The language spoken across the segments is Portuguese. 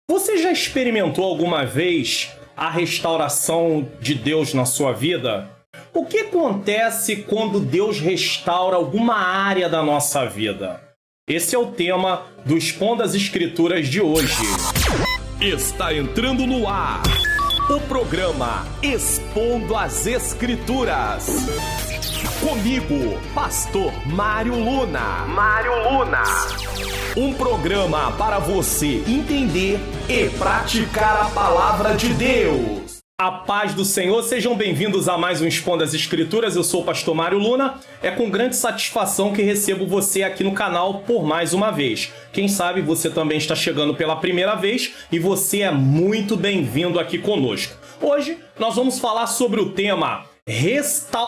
Você já experimentou alguma vez a restauração de Deus na sua vida? O que acontece quando Deus restaura alguma área da nossa vida? Esse é o tema do Expondo as Escrituras de hoje. Está entrando no ar o programa Expondo as Escrituras. Comigo, Pastor Mário Luna. Um programa para você entender e praticar a palavra de Deus. A paz do Senhor, sejam bem-vindos a mais um Expondo as Escrituras. Eu sou o Pastor Mário Luna. É com grande satisfação que recebo você aqui no canal por mais uma vez. Quem sabe você também está chegando pela primeira vez e você é muito bem-vindo aqui conosco. Hoje nós vamos falar sobre o tema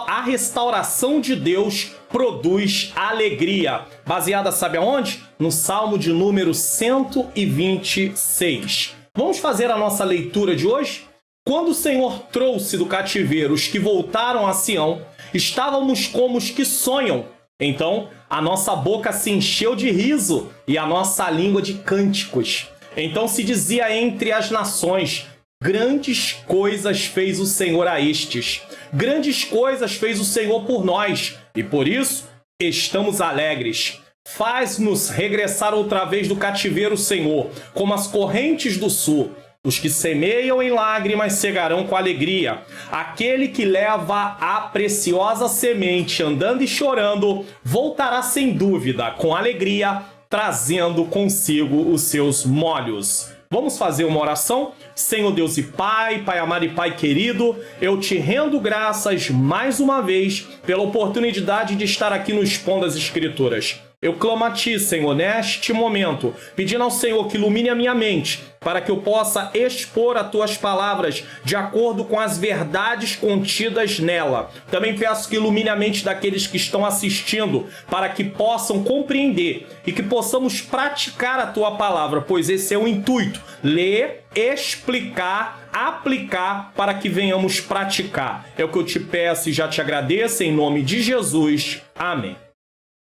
A restauração de Deus produz alegria. Baseada, sabe aonde? No Salmo de número 126. Vamos fazer a nossa leitura de hoje? Quando o Senhor trouxe do cativeiro os que voltaram a Sião, estávamos como os que sonham. Então, a nossa boca se encheu de riso e a nossa língua de cânticos. Então se dizia entre as nações: grandes coisas fez o Senhor a estes. Grandes coisas fez o Senhor por nós, e por isso estamos alegres. Faz-nos regressar outra vez do cativeiro, Senhor, como as correntes do sul. Os que semeiam em lágrimas cegarão com alegria. Aquele que leva a preciosa semente andando e chorando, voltará sem dúvida com alegria, trazendo consigo os seus molhos. Vamos fazer uma oração? Senhor Deus e Pai, Pai amado e Pai querido, eu te rendo graças mais uma vez pela oportunidade de estar aqui no Expondo as Escrituras. Eu clamo a Ti, Senhor, neste momento, pedindo ao Senhor que ilumine a minha mente, para que eu possa expor as Tuas palavras de acordo com as verdades contidas nela. Também peço que ilumine a mente daqueles que estão assistindo, para que possam compreender e que possamos praticar a Tua palavra, pois esse é o intuito: ler, explicar, aplicar, para que venhamos praticar. É o que eu te peço e já te agradeço, em nome de Jesus. Amém.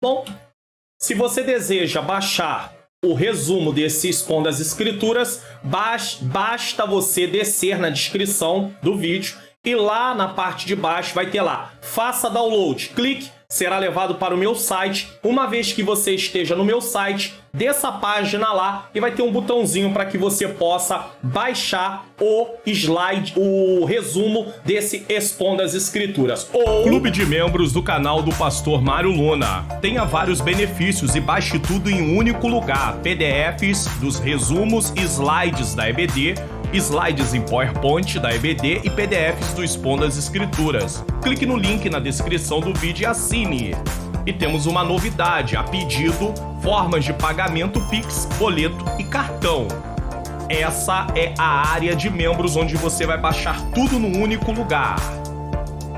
Bom, se você deseja baixar o resumo desse Expondo as Escrituras, basta você descer na descrição do vídeo e lá na parte de baixo vai ter lá, faça download, clique, será levado para o meu site. Uma vez que você esteja no meu site, dessa página lá e vai ter um botãozinho para que você possa baixar o slide, o resumo desse Expondo as Escrituras. Clube de membros do canal do Pastor Mário Luna. Tenha vários benefícios e baixe tudo em um único lugar. PDFs dos resumos e slides da EBD, slides em PowerPoint da EBD e PDFs do Expondo as Escrituras. Clique no link na descrição do vídeo e assine. E temos uma novidade: a pedido, formas de pagamento Pix, boleto e cartão. Essa é a área de membros onde você vai baixar tudo num único lugar.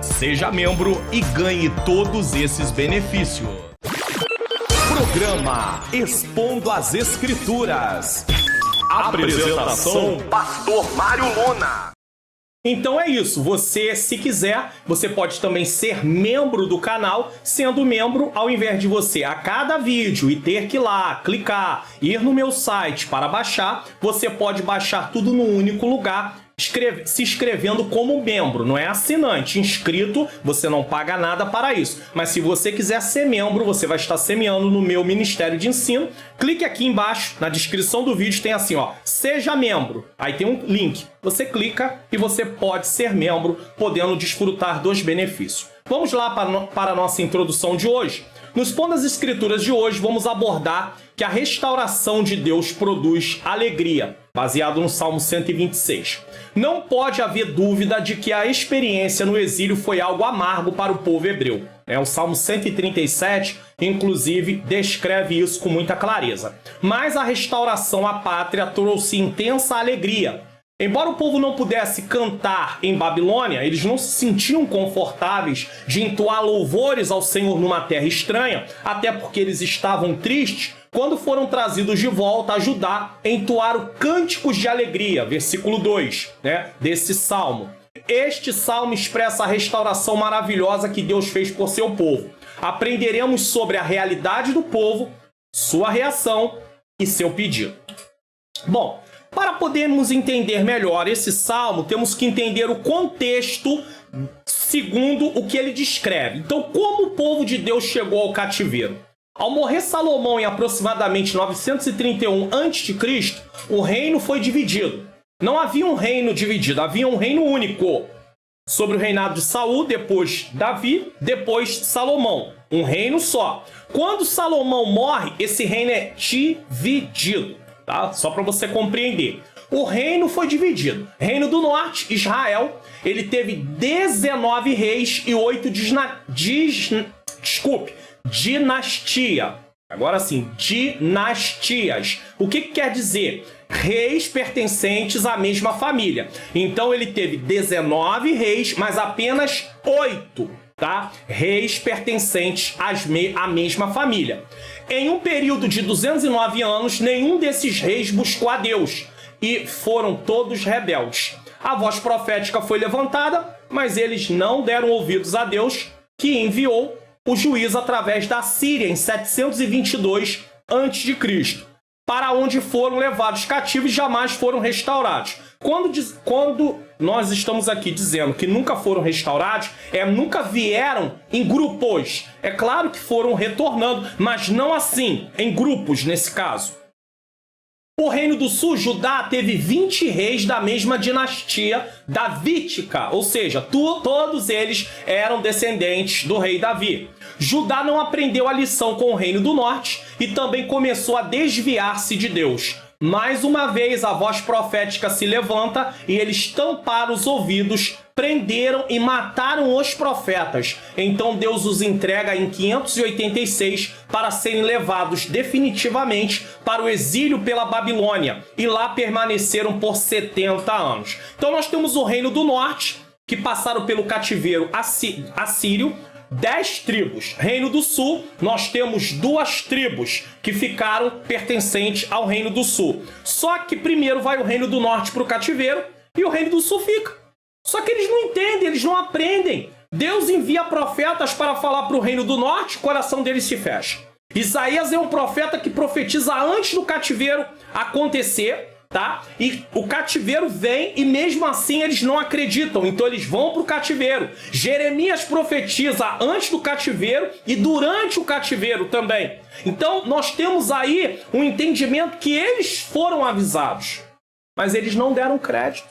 Seja membro e ganhe todos esses benefícios. Programa Expondo as Escrituras. Apresentação: Pastor Mário Luna. Então é isso, você, se quiser, você pode também ser membro do canal. Sendo membro, ao invés de você a cada vídeo e ter que ir lá, clicar, ir no meu site para baixar, você pode baixar tudo num único lugar, se inscrevendo como membro. Não é assinante, inscrito, você não paga nada para isso. Mas se você quiser ser membro, você vai estar semeando no meu Ministério de Ensino. Clique aqui embaixo, na descrição do vídeo tem assim, ó, seja membro. Aí tem um link, você clica e você pode ser membro, podendo desfrutar dos benefícios. Vamos lá para a nossa introdução de hoje. No Expondo as Escrituras de hoje, vamos abordar que a restauração de Deus produz alegria, baseado no Salmo 126. Não pode haver dúvida de que a experiência no exílio foi algo amargo para o povo hebreu. O Salmo 137, inclusive, descreve isso com muita clareza. Mas a restauração à pátria trouxe intensa alegria. Embora o povo não pudesse cantar em Babilônia, eles não se sentiam confortáveis de entoar louvores ao Senhor numa terra estranha, até porque eles estavam tristes quando foram trazidos de volta a Judá, entoaram cânticos de alegria, versículo 2, desse salmo. Este salmo expressa a restauração maravilhosa que Deus fez por seu povo. Aprenderemos sobre a realidade do povo, sua reação e seu pedido. Bom, Para podermos entender melhor esse salmo, temos que entender o contexto segundo o que ele descreve. Então, como o povo de Deus chegou ao cativeiro? Ao morrer Salomão em aproximadamente 931 a.C., o reino foi dividido. Não havia um reino dividido, havia um reino único. Sobre o reinado de Saul, depois Davi, depois Salomão. Um reino só. Quando Salomão morre, esse reino é dividido, tá? Só para você compreender. O reino foi dividido. Reino do Norte, Israel, ele teve 19 reis e 8 dinastia. Agora sim, dinastias. O que quer dizer? Reis pertencentes à mesma família. Então ele teve 19 reis, mas apenas 8, tá? Reis pertencentes à mesma família. Em um período de 209 anos, nenhum desses reis buscou a Deus e foram todos rebeldes. A voz profética foi levantada, mas eles não deram ouvidos a Deus, que enviou o juízo através da Síria em 722 a.C., para onde foram levados cativos e jamais foram restaurados. Quando nós estamos aqui dizendo que nunca foram restaurados, nunca vieram em grupos. É claro que foram retornando, mas não assim, em grupos nesse caso. O Reino do Sul, Judá, teve 20 reis da mesma dinastia davídica, ou seja, todos eles eram descendentes do rei Davi. Judá não aprendeu a lição com o Reino do Norte e também começou a desviar-se de Deus. Mais uma vez, a voz profética se levanta e eles tamparam os ouvidos, prenderam e mataram os profetas. Então Deus os entrega em 586 para serem levados definitivamente para o exílio pela Babilônia. E lá permaneceram por 70 anos. Então nós temos o Reino do Norte, que passaram pelo cativeiro assírio, 10 tribos. Reino do Sul, nós temos 2 tribos que ficaram pertencentes ao Reino do Sul. Só que primeiro vai o Reino do Norte para o cativeiro e o Reino do Sul fica. Só que eles não entendem, eles não aprendem. Deus envia profetas para falar para o Reino do Norte, o coração deles se fecha. Isaías é um profeta que profetiza antes do cativeiro acontecer, tá? E o cativeiro vem e mesmo assim eles não acreditam, então eles vão para o cativeiro. Jeremias profetiza antes do cativeiro e durante o cativeiro também. Então nós temos aí um entendimento que eles foram avisados, mas eles não deram crédito.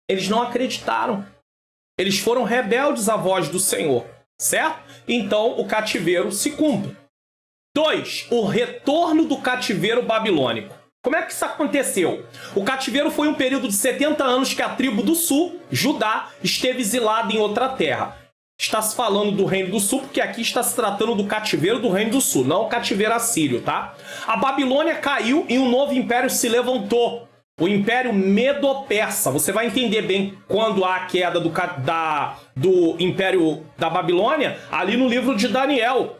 Eles não acreditaram. Eles foram rebeldes à voz do Senhor, certo? Então o cativeiro se cumpre. 2. O retorno do cativeiro babilônico. Como é que isso aconteceu? O cativeiro foi um período de 70 anos que a tribo do sul, Judá, esteve exilada em outra terra. Está se falando do Reino do Sul, porque aqui está se tratando do cativeiro do Reino do Sul, não o cativeiro assírio, tá? A Babilônia caiu e um novo império se levantou. O Império Medo-Persa. Você vai entender bem quando há a queda do Império da Babilônia, ali no livro de Daniel,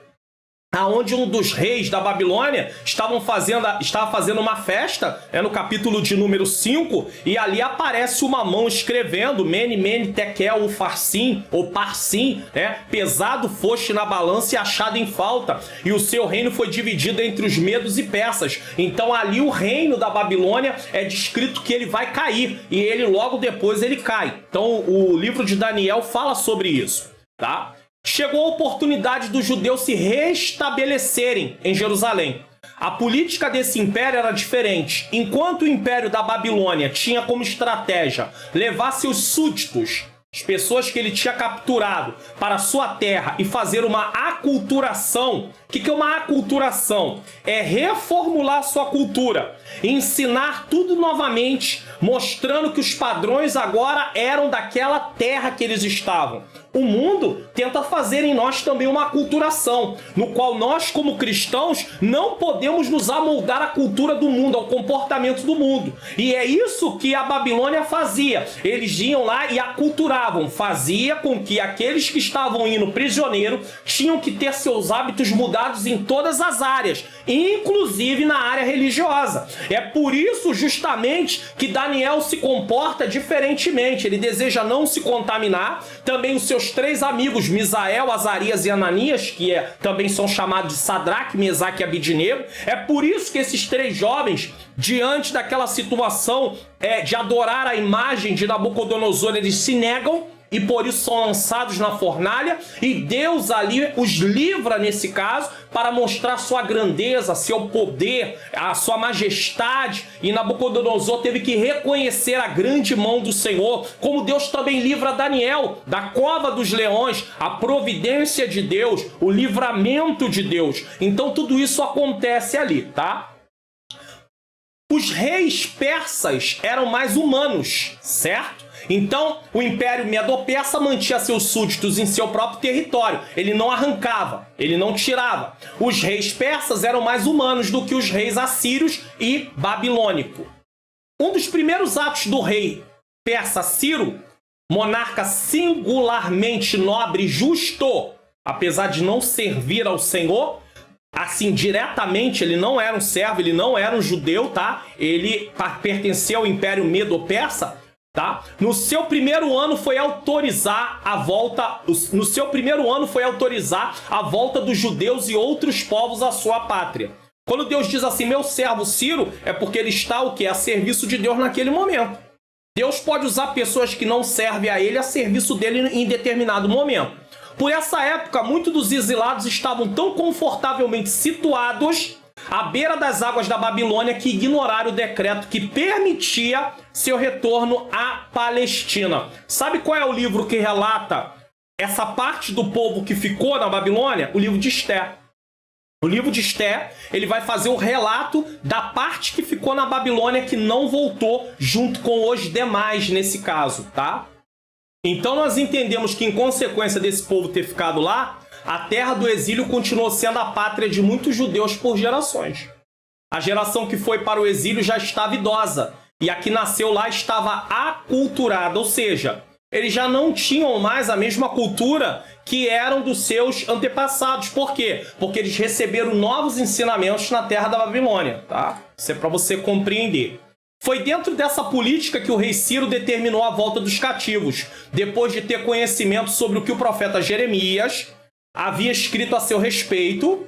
aonde um dos reis da Babilônia estava fazendo uma festa, no capítulo de número 5, e ali aparece uma mão escrevendo Mene, Mene, Tekel, Ufarsim, ou Parsim, pesado foste na balança e achado em falta, e o seu reino foi dividido entre os medos e persas. Então ali o reino da Babilônia é descrito que ele vai cair, e ele logo depois ele cai. Então o livro de Daniel fala sobre isso, tá? Chegou a oportunidade dos judeus se restabelecerem em Jerusalém. A política desse império era diferente. Enquanto o império da Babilônia tinha como estratégia levar seus súditos, as pessoas que ele tinha capturado, para sua terra e fazer uma aculturação. O que é uma aculturação? É reformular sua cultura, ensinar tudo novamente, mostrando que os padrões agora eram daquela terra que eles estavam. O mundo tenta fazer em nós também uma aculturação, no qual nós, como cristãos, não podemos nos amoldar à cultura do mundo, ao comportamento do mundo. E é isso que a Babilônia fazia. Eles iam lá e aculturavam, fazia com que aqueles que estavam indo prisioneiro tinham que ter seus hábitos mudados estruturados em todas as áreas, inclusive na área religiosa. É por isso justamente que Daniel se comporta diferentemente. Ele deseja não se contaminar. Também os seus 3 amigos, Misael, Azarias e Ananias, que também são chamados de Sadraque, Mesaque e Abidnego. É por isso que esses 3 jovens, diante daquela situação de adorar a imagem de Nabucodonosor, eles se negam e por isso são lançados na fornalha, e Deus ali os livra nesse caso para mostrar sua grandeza, seu poder, a sua majestade, e Nabucodonosor teve que reconhecer a grande mão do Senhor, como Deus também livra Daniel da cova dos leões, a providência de Deus, o livramento de Deus. Então tudo isso acontece ali, tá? Os reis persas eram mais humanos, certo? Então, o Império Medo-Persa mantinha seus súditos em seu próprio território. Ele não arrancava, ele não tirava. Os reis persas eram mais humanos do que os reis assírios e babilônicos. Um dos primeiros atos do rei persa Ciro, monarca singularmente nobre e justo, apesar de não servir ao Senhor, assim, diretamente, ele não era um servo, ele não era um judeu, tá? Ele pertencia ao Império Medo-Persa, tá? No seu primeiro ano foi autorizar a volta dos judeus e outros povos à sua pátria. Quando Deus diz assim, meu servo Ciro, é porque ele está o quê? A serviço de Deus naquele momento. Deus pode usar pessoas que não servem a ele a serviço dele em determinado momento. Por essa época, muitos dos exilados estavam tão confortavelmente situados à beira das águas da Babilônia que ignoraram o decreto que permitia seu retorno à Palestina. Sabe qual é o livro que relata essa parte do povo que ficou na Babilônia? O livro de Esté. O livro de Esté, ele vai fazer o relato da parte que ficou na Babilônia que não voltou junto com os demais nesse caso, tá? Então nós entendemos que em consequência desse povo ter ficado lá, a terra do exílio continuou sendo a pátria de muitos judeus por gerações. A geração que foi para o exílio já estava idosa, e a que nasceu lá estava aculturada, ou seja, eles já não tinham mais a mesma cultura que eram dos seus antepassados. Por quê? Porque eles receberam novos ensinamentos na terra da Babilônia, tá? Isso é para você compreender. Foi dentro dessa política que o rei Ciro determinou a volta dos cativos, depois de ter conhecimento sobre o que o profeta Jeremias havia escrito a seu respeito,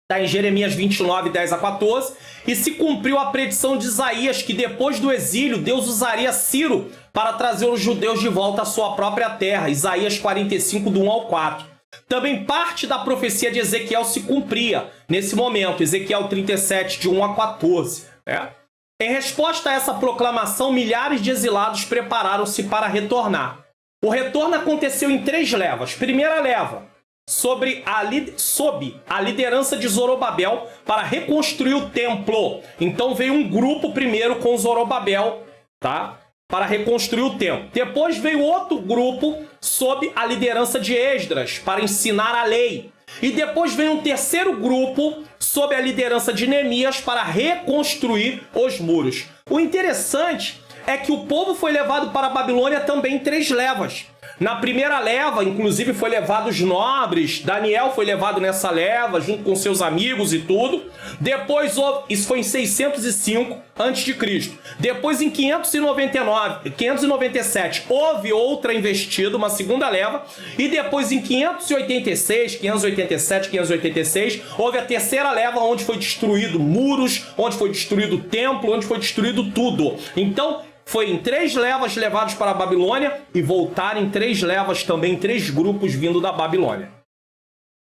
está em Jeremias 29, 10 a 14, e se cumpriu a predição de Isaías que depois do exílio Deus usaria Ciro para trazer os judeus de volta à sua própria terra, Isaías 45, do 1 ao 4. Também parte da profecia de Ezequiel se cumpria nesse momento, Ezequiel 37, de 1 a 14, né? Em resposta a essa proclamação, milhares de exilados prepararam-se para retornar. O retorno aconteceu em 3 levas. Primeira leva, sob a liderança de Zorobabel, para reconstruir o templo. Então veio um grupo primeiro com Zorobabel, tá? Para reconstruir o templo. Depois veio outro grupo sob a liderança de Esdras, para ensinar a lei. E depois veio um terceiro grupo sob a liderança de Neemias para reconstruir os muros. O interessante é que o povo foi levado para a Babilônia também em 3 levas. Na primeira leva, inclusive, foi levado os nobres. Daniel foi levado nessa leva, junto com seus amigos e tudo. Depois, isso foi em 605 a.C. Depois, em 597, houve outra investida, uma segunda leva. E depois, em 586, houve a terceira leva, onde foi destruído muros, onde foi destruído templo, onde foi destruído tudo. Então, foi em 3 levas levados para a Babilônia e voltaram em 3 levas também, em 3 grupos vindo da Babilônia.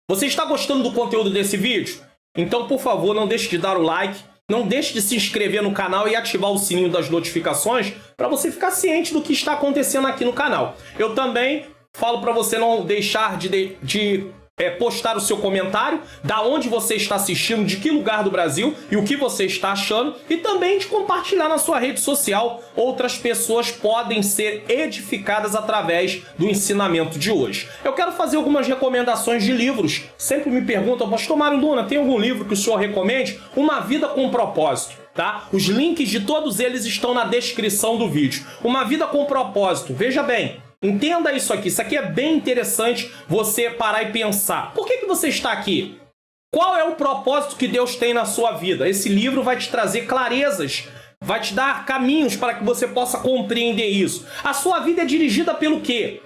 Você está gostando do conteúdo desse vídeo? Então, por favor, não deixe de dar o like, não deixe de se inscrever no canal e ativar o sininho das notificações para você ficar ciente do que está acontecendo aqui no canal. Eu também falo para você não deixar de postar o seu comentário, da onde você está assistindo, de que lugar do Brasil e o que você está achando, e também de compartilhar na sua rede social. Outras pessoas podem ser edificadas através do ensinamento de hoje. Eu quero fazer algumas recomendações de livros. Sempre me perguntam, pastor Mário Luna, tem algum livro que o senhor recomende? Uma Vida com Propósito, tá? Os links de todos eles estão na descrição do vídeo. Uma Vida com Propósito, veja bem, entenda isso aqui é bem interessante você parar e pensar. Por que você está aqui? Qual é o propósito que Deus tem na sua vida? Esse livro vai te trazer clarezas, vai te dar caminhos para que você possa compreender isso. A sua vida é dirigida pelo quê?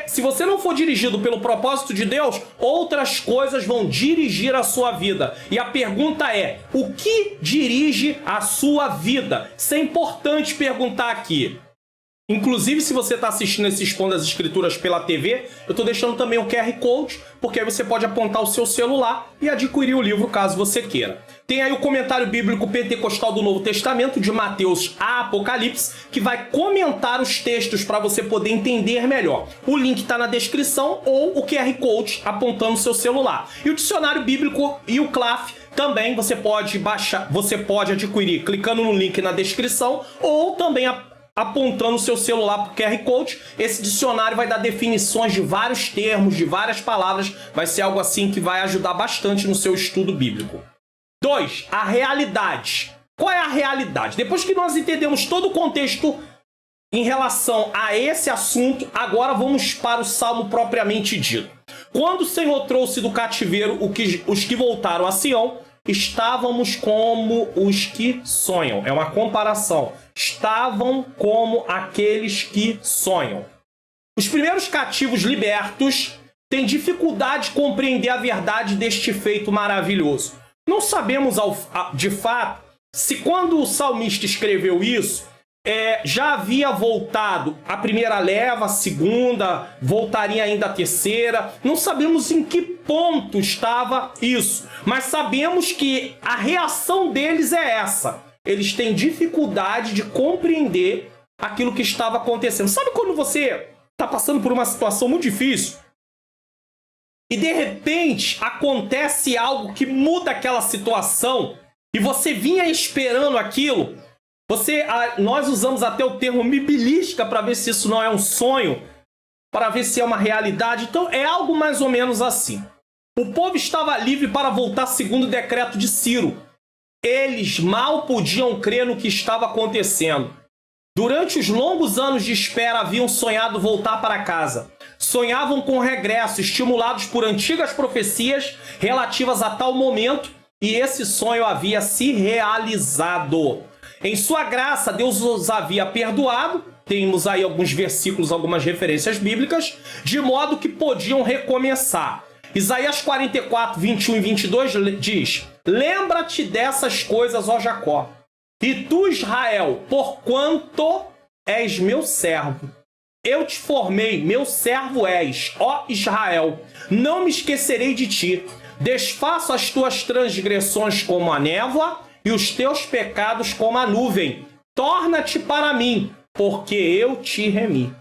Se você não for dirigido pelo propósito de Deus, outras coisas vão dirigir a sua vida. E a pergunta é, o que dirige a sua vida? Isso é importante perguntar aqui. Inclusive, se você está assistindo esse Expondo as Escrituras pela TV, eu estou deixando também o QR Code, porque aí você pode apontar o seu celular e adquirir o livro caso você queira. Tem aí o comentário bíblico pentecostal do Novo Testamento, de Mateus a Apocalipse, que vai comentar os textos para você poder entender melhor. O link está na descrição ou o QR Code apontando o seu celular. E o dicionário bíblico e o CLAF também você pode baixar, você pode adquirir clicando no link na descrição ou também apontando o seu celular para o QR Code. Esse dicionário vai dar definições de vários termos, de várias palavras. Vai ser algo assim que vai ajudar bastante no seu estudo bíblico. 2. A realidade. Qual é a realidade? Depois que nós entendemos todo o contexto em relação a esse assunto, agora vamos para o Salmo propriamente dito. Quando o Senhor trouxe do cativeiro os que voltaram a Sião, estávamos como os que sonham. É uma comparação. Estavam como aqueles que sonham. Os primeiros cativos libertos têm dificuldade de compreender a verdade deste feito maravilhoso. Não sabemos de fato se quando o salmista escreveu isso, já havia voltado a primeira leva, a segunda, voltaria ainda a terceira. Não sabemos em que ponto estava isso, mas sabemos que a reação deles é essa. Eles têm dificuldade de compreender aquilo que estava acontecendo. Sabe quando você está passando por uma situação muito difícil e de repente acontece algo que muda aquela situação e você vinha esperando aquilo? Nós usamos até o termo bibilística para ver se isso não é um sonho, para ver se é uma realidade. Então é algo mais ou menos assim. O povo estava livre para voltar segundo o decreto de Ciro. Eles mal podiam crer no que estava acontecendo. Durante os longos anos de espera haviam sonhado voltar para casa. Sonhavam com regresso, estimulados por antigas profecias relativas a tal momento, e esse sonho havia se realizado. Em sua graça, Deus os havia perdoado. Temos aí alguns versículos, algumas referências bíblicas, de modo que podiam recomeçar. Isaías 44, 21 e 22 diz: lembra-te dessas coisas, ó Jacó, e tu, Israel, porquanto és meu servo. Eu te formei, meu servo és, ó Israel. Não me esquecerei de ti. Desfaço as tuas transgressões como a névoa e os teus pecados como a nuvem. Torna-te para mim, porque eu te remi.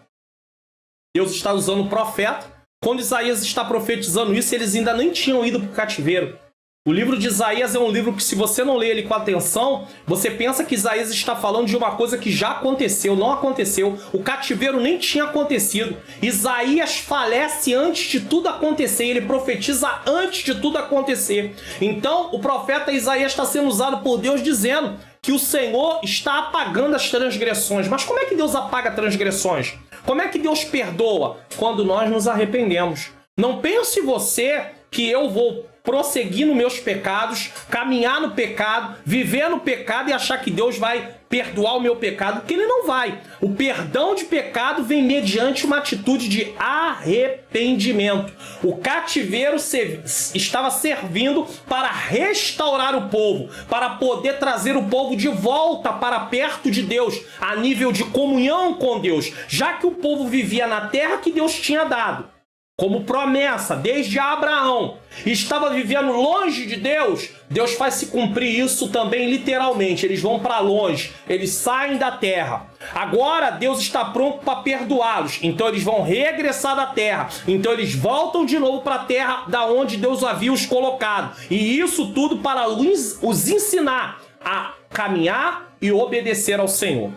Deus está usando o profeta. Quando Isaías está profetizando isso, eles ainda nem tinham ido para o cativeiro. O livro de Isaías é um livro que, se você não lê ele com atenção, você pensa que Isaías está falando de uma coisa que já aconteceu. Não aconteceu. O cativeiro nem tinha acontecido. Isaías falece antes de tudo acontecer. Ele profetiza antes de tudo acontecer. Então, o profeta Isaías está sendo usado por Deus dizendo que o Senhor está apagando as transgressões. Mas como é que Deus apaga transgressões? Como é que Deus perdoa? Quando nós nos arrependemos. Não pense você que eu vou prosseguir nos meus pecados, caminhar no pecado, viver no pecado e achar que Deus vai perdoar o meu pecado, porque Ele não vai. O perdão de pecado vem mediante uma atitude de arrependimento. O cativeiro estava servindo para restaurar o povo, para poder trazer o povo de volta para perto de Deus, a nível de comunhão com Deus, já que o povo vivia na terra que Deus tinha dado. Como promessa, desde Abraão, estava vivendo longe de Deus, Deus faz se cumprir isso também literalmente. Eles vão para longe, eles saem da terra. Agora Deus está pronto para perdoá-los, então eles vão regressar da terra. Então eles voltam de novo para a terra da onde Deus havia os colocado. E isso tudo para os ensinar a caminhar e obedecer ao Senhor.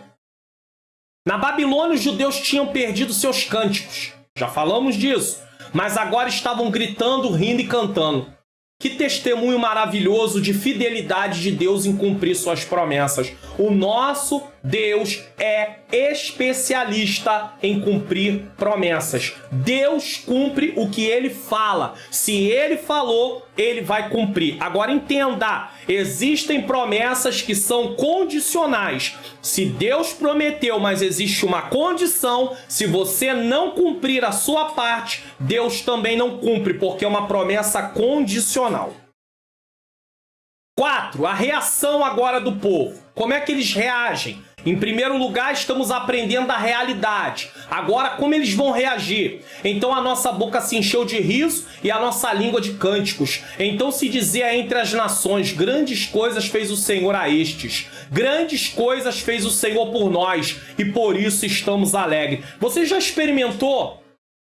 Na Babilônia, os judeus tinham perdido seus cânticos. Já falamos disso. Mas agora estavam gritando, rindo e cantando. Que testemunho maravilhoso de fidelidade de Deus em cumprir suas promessas. O nosso Deus é especialista em cumprir promessas. Deus cumpre o que Ele fala. Se Ele falou, Ele vai cumprir. Agora entenda, existem promessas que são condicionais. Se Deus prometeu, mas existe uma condição, se você não cumprir a sua parte, Deus também não cumpre, porque é uma promessa condicional. 4. A reação agora do povo. Como é que eles reagem? Em primeiro lugar, estamos aprendendo a realidade. Agora, como eles vão reagir? Então a nossa boca se encheu de riso e a nossa língua de cânticos. Então se dizia entre as nações, grandes coisas fez o Senhor a estes. Grandes coisas fez o Senhor por nós e por isso estamos alegres. Você já experimentou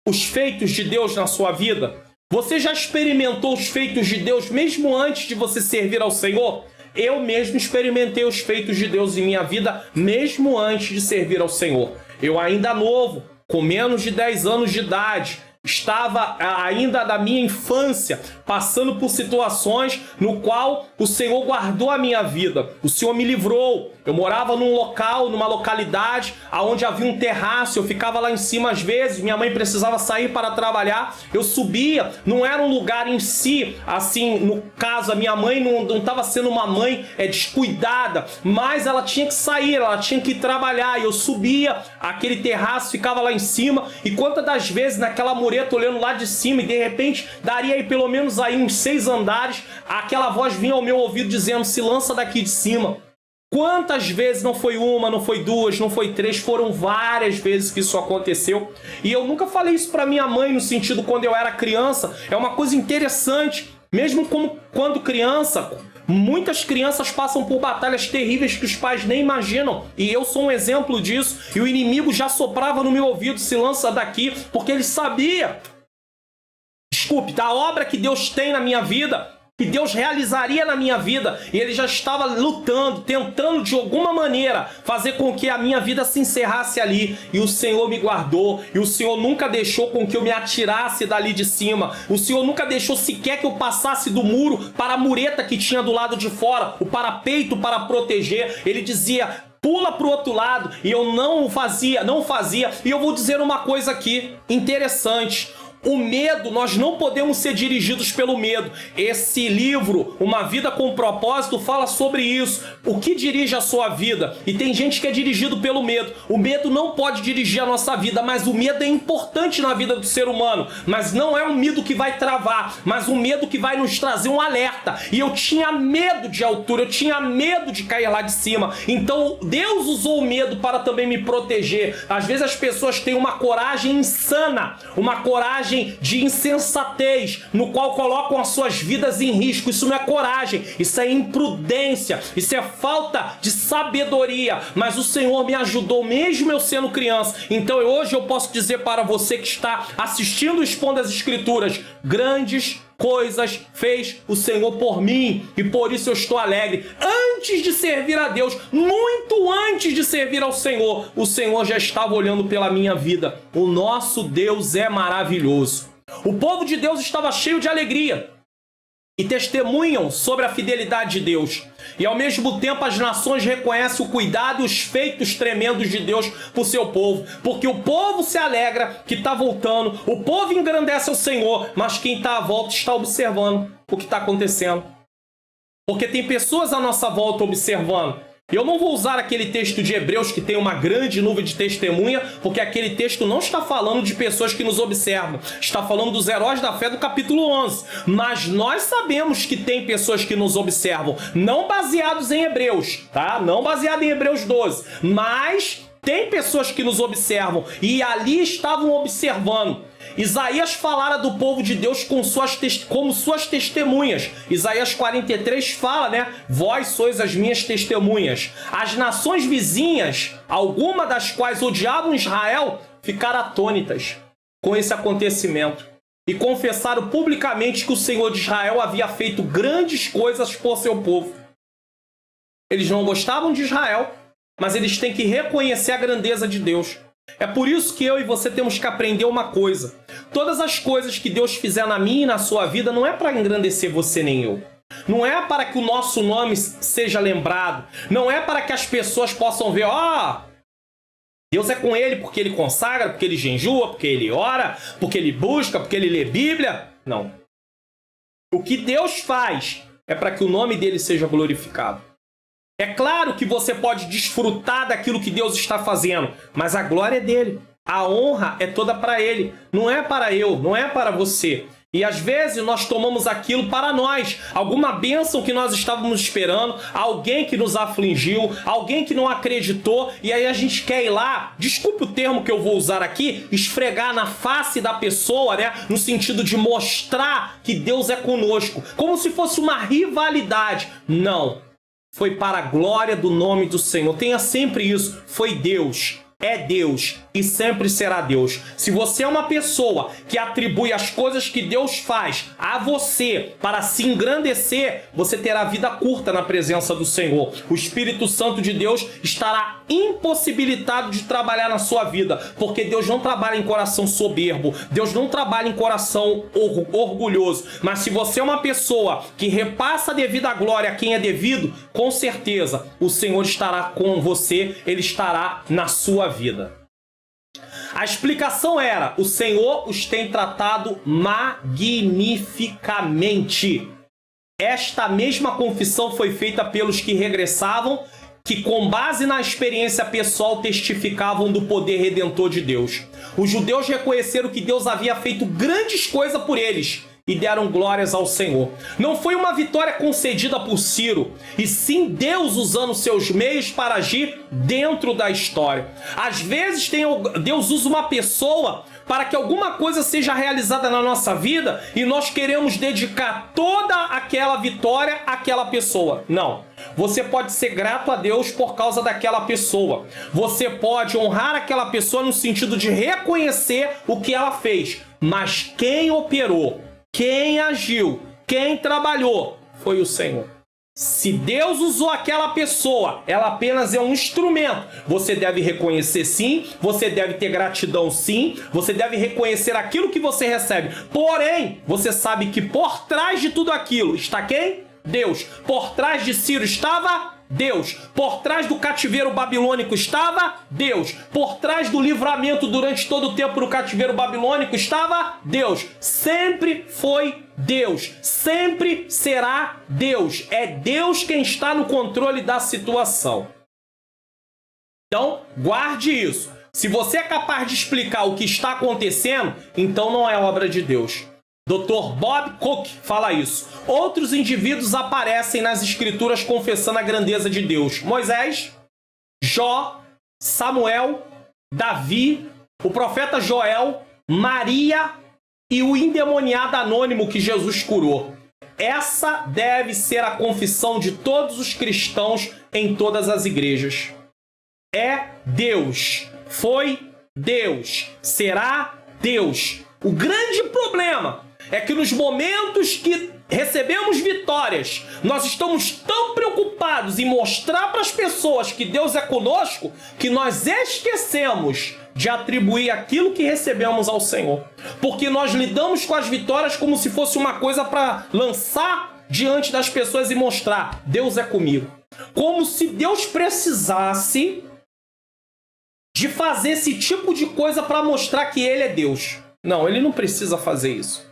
os feitos de Deus na sua vida? Você já experimentou os feitos de Deus mesmo antes de você servir ao Senhor? Eu mesmo experimentei os feitos de Deus em minha vida mesmo antes de servir ao Senhor. Eu ainda novo, com menos de 10 anos de idade, estava ainda da minha infância, passando por situações no qual o Senhor guardou a minha vida. O Senhor me livrou. Eu morava num local, numa localidade, onde havia um terraço, eu ficava lá em cima às vezes, minha mãe precisava sair para trabalhar, eu subia, não era um lugar em si, assim, no caso, a minha mãe não estava sendo uma mãe descuidada, mas ela tinha que sair, ela tinha que ir trabalhar, e eu subia aquele terraço, ficava lá em cima, e quantas das vezes naquela mureta, olhando lá de cima, e de repente, daria aí pelo menos aí uns 6 andares, aquela voz vinha ao meu ouvido dizendo, se lança daqui de cima. Quantas vezes, não foi uma, não foi duas, não foi 3, foram várias vezes que isso aconteceu. E eu nunca falei isso para minha mãe no sentido quando eu era criança. É uma coisa interessante. Mesmo como quando criança, muitas crianças passam por batalhas terríveis que os pais nem imaginam. E eu sou um exemplo disso. E o inimigo já soprava no meu ouvido, se lança daqui, porque ele sabia, da obra que Deus tem na minha vida, que Deus realizaria na minha vida, e ele já estava lutando, tentando de alguma maneira fazer com que a minha vida se encerrasse ali, e o Senhor me guardou, e o Senhor nunca deixou com que eu me atirasse dali de cima, o Senhor nunca deixou sequer que eu passasse do muro para a mureta que tinha do lado de fora, o parapeito para proteger. Ele dizia, pula para o outro lado, e eu não fazia, e eu vou dizer uma coisa aqui interessante. O medo, nós não podemos ser dirigidos pelo medo. Esse livro, Uma Vida com Propósito, fala sobre isso. O que dirige a sua vida? E tem gente que é dirigido pelo medo. O medo não pode dirigir a nossa vida, mas o medo é importante na vida do ser humano. Mas não é um medo que vai travar, mas um medo que vai nos trazer um alerta. E eu tinha medo de altura, eu tinha medo de cair lá de cima. Então Deus usou o medo para também me proteger. Às vezes as pessoas têm uma coragem insana, uma coragem de insensatez, no qual colocam as suas vidas em risco. Isso não é coragem, isso é imprudência, isso é falta de sabedoria. Mas o Senhor me ajudou, mesmo eu sendo criança. Então hoje eu posso dizer para você que está assistindo o Expondo as Escrituras, grandes coisas fez o Senhor por mim, e por isso eu estou alegre. Antes de servir a Deus, muito antes de servir ao Senhor, o Senhor já estava olhando pela minha vida. O nosso Deus é maravilhoso. O povo de Deus estava cheio de alegria e testemunham sobre a fidelidade de Deus. E ao mesmo tempo as nações reconhecem o cuidado e os feitos tremendos de Deus por seu povo. Porque o povo se alegra que está voltando, o povo engrandece ao Senhor, mas quem está à volta está observando o que está acontecendo. Porque tem pessoas à nossa volta observando. Eu não vou usar aquele texto de Hebreus que tem uma grande nuvem de testemunha, porque aquele texto não está falando de pessoas que nos observam. Está falando dos heróis da fé do capítulo 11. Mas nós sabemos que tem pessoas que nos observam, não baseados em Hebreus, tá? Não baseado em Hebreus 12, mas tem pessoas que nos observam, e ali estavam observando. Isaías falara do povo de Deus como suas testemunhas. Isaías 43 fala, né? Vós sois as minhas testemunhas. As nações vizinhas, algumas das quais odiavam Israel, ficaram atônitas com esse acontecimento e confessaram publicamente que o Senhor de Israel havia feito grandes coisas por seu povo. Eles não gostavam de Israel, mas eles têm que reconhecer a grandeza de Deus. É por isso que eu e você temos que aprender uma coisa. Todas as coisas que Deus fizer na minha e na sua vida não é para engrandecer você nem eu. Não é para que o nosso nome seja lembrado. Não é para que as pessoas possam ver, Deus é com ele porque ele consagra, porque ele jejua, porque ele ora, porque ele busca, porque ele lê Bíblia. Não. O que Deus faz é para que o nome dele seja glorificado. É claro que você pode desfrutar daquilo que Deus está fazendo, mas a glória é dele. A honra é toda para ele. Não é para eu, não é para você. E às vezes nós tomamos aquilo para nós. Alguma bênção que nós estávamos esperando, alguém que nos afligiu, alguém que não acreditou, e aí a gente quer ir lá, desculpe o termo que eu vou usar aqui, esfregar na face da pessoa, né? No sentido de mostrar que Deus é conosco, como se fosse uma rivalidade. Não. Foi para a glória do nome do Senhor. Tenha sempre isso. Foi Deus. É Deus e sempre será Deus. Se você é uma pessoa que atribui as coisas que Deus faz a você para se engrandecer, você terá vida curta na presença do Senhor. O Espírito Santo de Deus estará impossibilitado de trabalhar na sua vida, porque Deus não trabalha em coração soberbo, Deus não trabalha em coração orgulhoso. Mas se você é uma pessoa que repassa a devida glória a quem é devido, com certeza o Senhor estará com você, Ele estará na sua vida. A explicação era: o Senhor os tem tratado magnificamente. Esta mesma confissão foi feita pelos que regressavam, que com base na experiência pessoal testificavam do poder redentor de Deus. Os judeus reconheceram que Deus havia feito grandes coisas por eles e deram glórias ao Senhor. Não foi uma vitória concedida por Ciro, e sim Deus usando seus meios para agir dentro da história. Às vezes Deus usa uma pessoa para que alguma coisa seja realizada na nossa vida e nós queremos dedicar toda aquela vitória àquela pessoa. Não. Você pode ser grato a Deus por causa daquela pessoa. Você pode honrar aquela pessoa no sentido de reconhecer o que ela fez. Mas quem operou, quem agiu, quem trabalhou foi o Senhor. Se Deus usou aquela pessoa, ela apenas é um instrumento. Você deve reconhecer sim, você deve ter gratidão sim, você deve reconhecer aquilo que você recebe. Porém, você sabe que por trás de tudo aquilo está quem? Deus. Por trás de Ciro estava Deus. Por trás do cativeiro babilônico estava Deus. Por trás do livramento durante todo o tempo do cativeiro babilônico estava Deus. Sempre foi Deus. Sempre será Deus. É Deus quem está no controle da situação. Então, guarde isso. Se você é capaz de explicar o que está acontecendo, então não é obra de Deus. Dr. Bob Cook fala isso. Outros indivíduos aparecem nas escrituras confessando a grandeza de Deus. Moisés, Jó, Samuel, Davi, o profeta Joel, Maria e o endemoniado anônimo que Jesus curou. Essa deve ser a confissão de todos os cristãos em todas as igrejas. É Deus. Foi Deus. Será Deus. O grande problema é que nos momentos que recebemos vitórias, nós estamos tão preocupados em mostrar para as pessoas que Deus é conosco, que nós esquecemos de atribuir aquilo que recebemos ao Senhor. Porque nós lidamos com as vitórias como se fosse uma coisa para lançar diante das pessoas e mostrar: Deus é comigo. Como se Deus precisasse de fazer esse tipo de coisa para mostrar que Ele é Deus. Não, Ele não precisa fazer isso.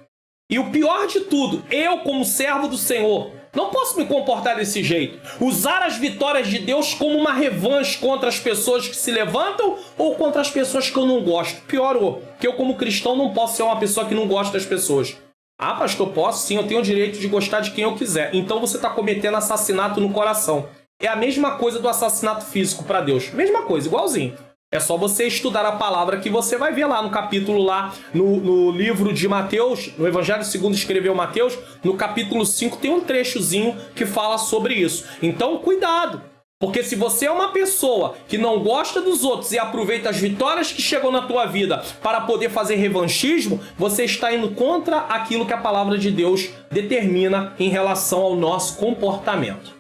E o pior de tudo, eu como servo do Senhor, não posso me comportar desse jeito. Usar as vitórias de Deus como uma revanche contra as pessoas que se levantam ou contra as pessoas que eu não gosto. Piorou, que eu como cristão não posso ser uma pessoa que não gosta das pessoas. Ah, pastor, posso sim, eu tenho o direito de gostar de quem eu quiser. Então você está cometendo assassinato no coração. É a mesma coisa do assassinato físico para Deus. Mesma coisa, igualzinho. É só você estudar a palavra que você vai ver lá no capítulo, lá no livro de Mateus, no Evangelho segundo escreveu Mateus, no capítulo 5 tem um trechozinho que fala sobre isso. Então, cuidado, porque se você é uma pessoa que não gosta dos outros e aproveita as vitórias que chegam na tua vida para poder fazer revanchismo, você está indo contra aquilo que a palavra de Deus determina em relação ao nosso comportamento.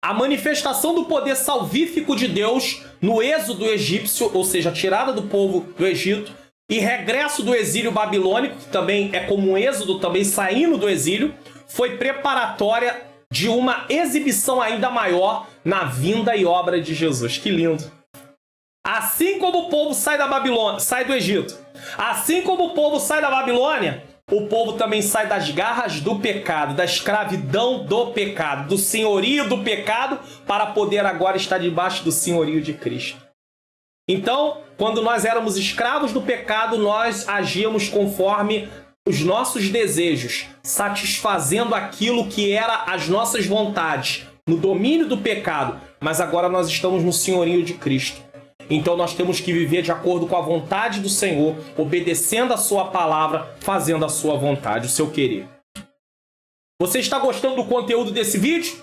A manifestação do poder salvífico de Deus no êxodo egípcio, ou seja, a tirada do povo do Egito, e regresso do exílio babilônico, que também é como um êxodo, também saindo do exílio, foi preparatória de uma exibição ainda maior na vinda e obra de Jesus. Que lindo! Assim como o povo sai da Babilônia, sai do Egito, assim como o povo sai da Babilônia, o povo também sai das garras do pecado, da escravidão do pecado, do senhorio do pecado, para poder agora estar debaixo do senhorio de Cristo. Então, quando nós éramos escravos do pecado, nós agíamos conforme os nossos desejos, satisfazendo aquilo que era as nossas vontades, no domínio do pecado. Mas agora nós estamos no senhorio de Cristo. Então nós temos que viver de acordo com a vontade do Senhor, obedecendo a sua palavra, fazendo a sua vontade, o seu querer. Você está gostando do conteúdo desse vídeo?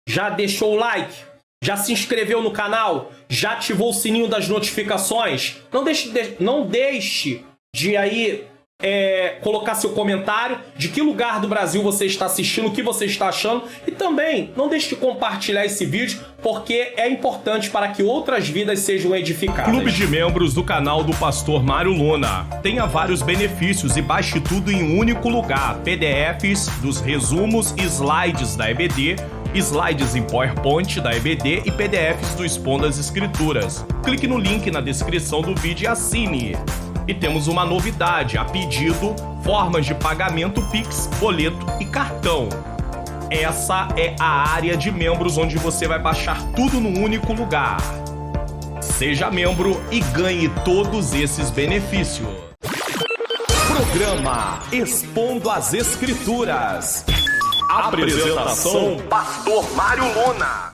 Já deixou o like? Já se inscreveu no canal? Já ativou o sininho das notificações? Não deixe de aí colocar seu comentário de que lugar do Brasil você está assistindo, o que você está achando, e também não deixe de compartilhar esse vídeo, porque é importante para que outras vidas sejam edificadas. Clube de membros do canal do Pastor Mário Luna. Tenha vários benefícios e baixe tudo em um único lugar: PDFs dos resumos e slides da EBD, slides em PowerPoint da EBD e PDFs do Expondo as Escrituras. Clique no link na descrição do vídeo e assine. E temos uma novidade: a pedido, formas de pagamento Pix, boleto e cartão. Essa é a área de membros onde você vai baixar tudo num único lugar. Seja membro e ganhe todos esses benefícios. Programa Expondo as Escrituras. Apresentação: Pastor Mário Luna.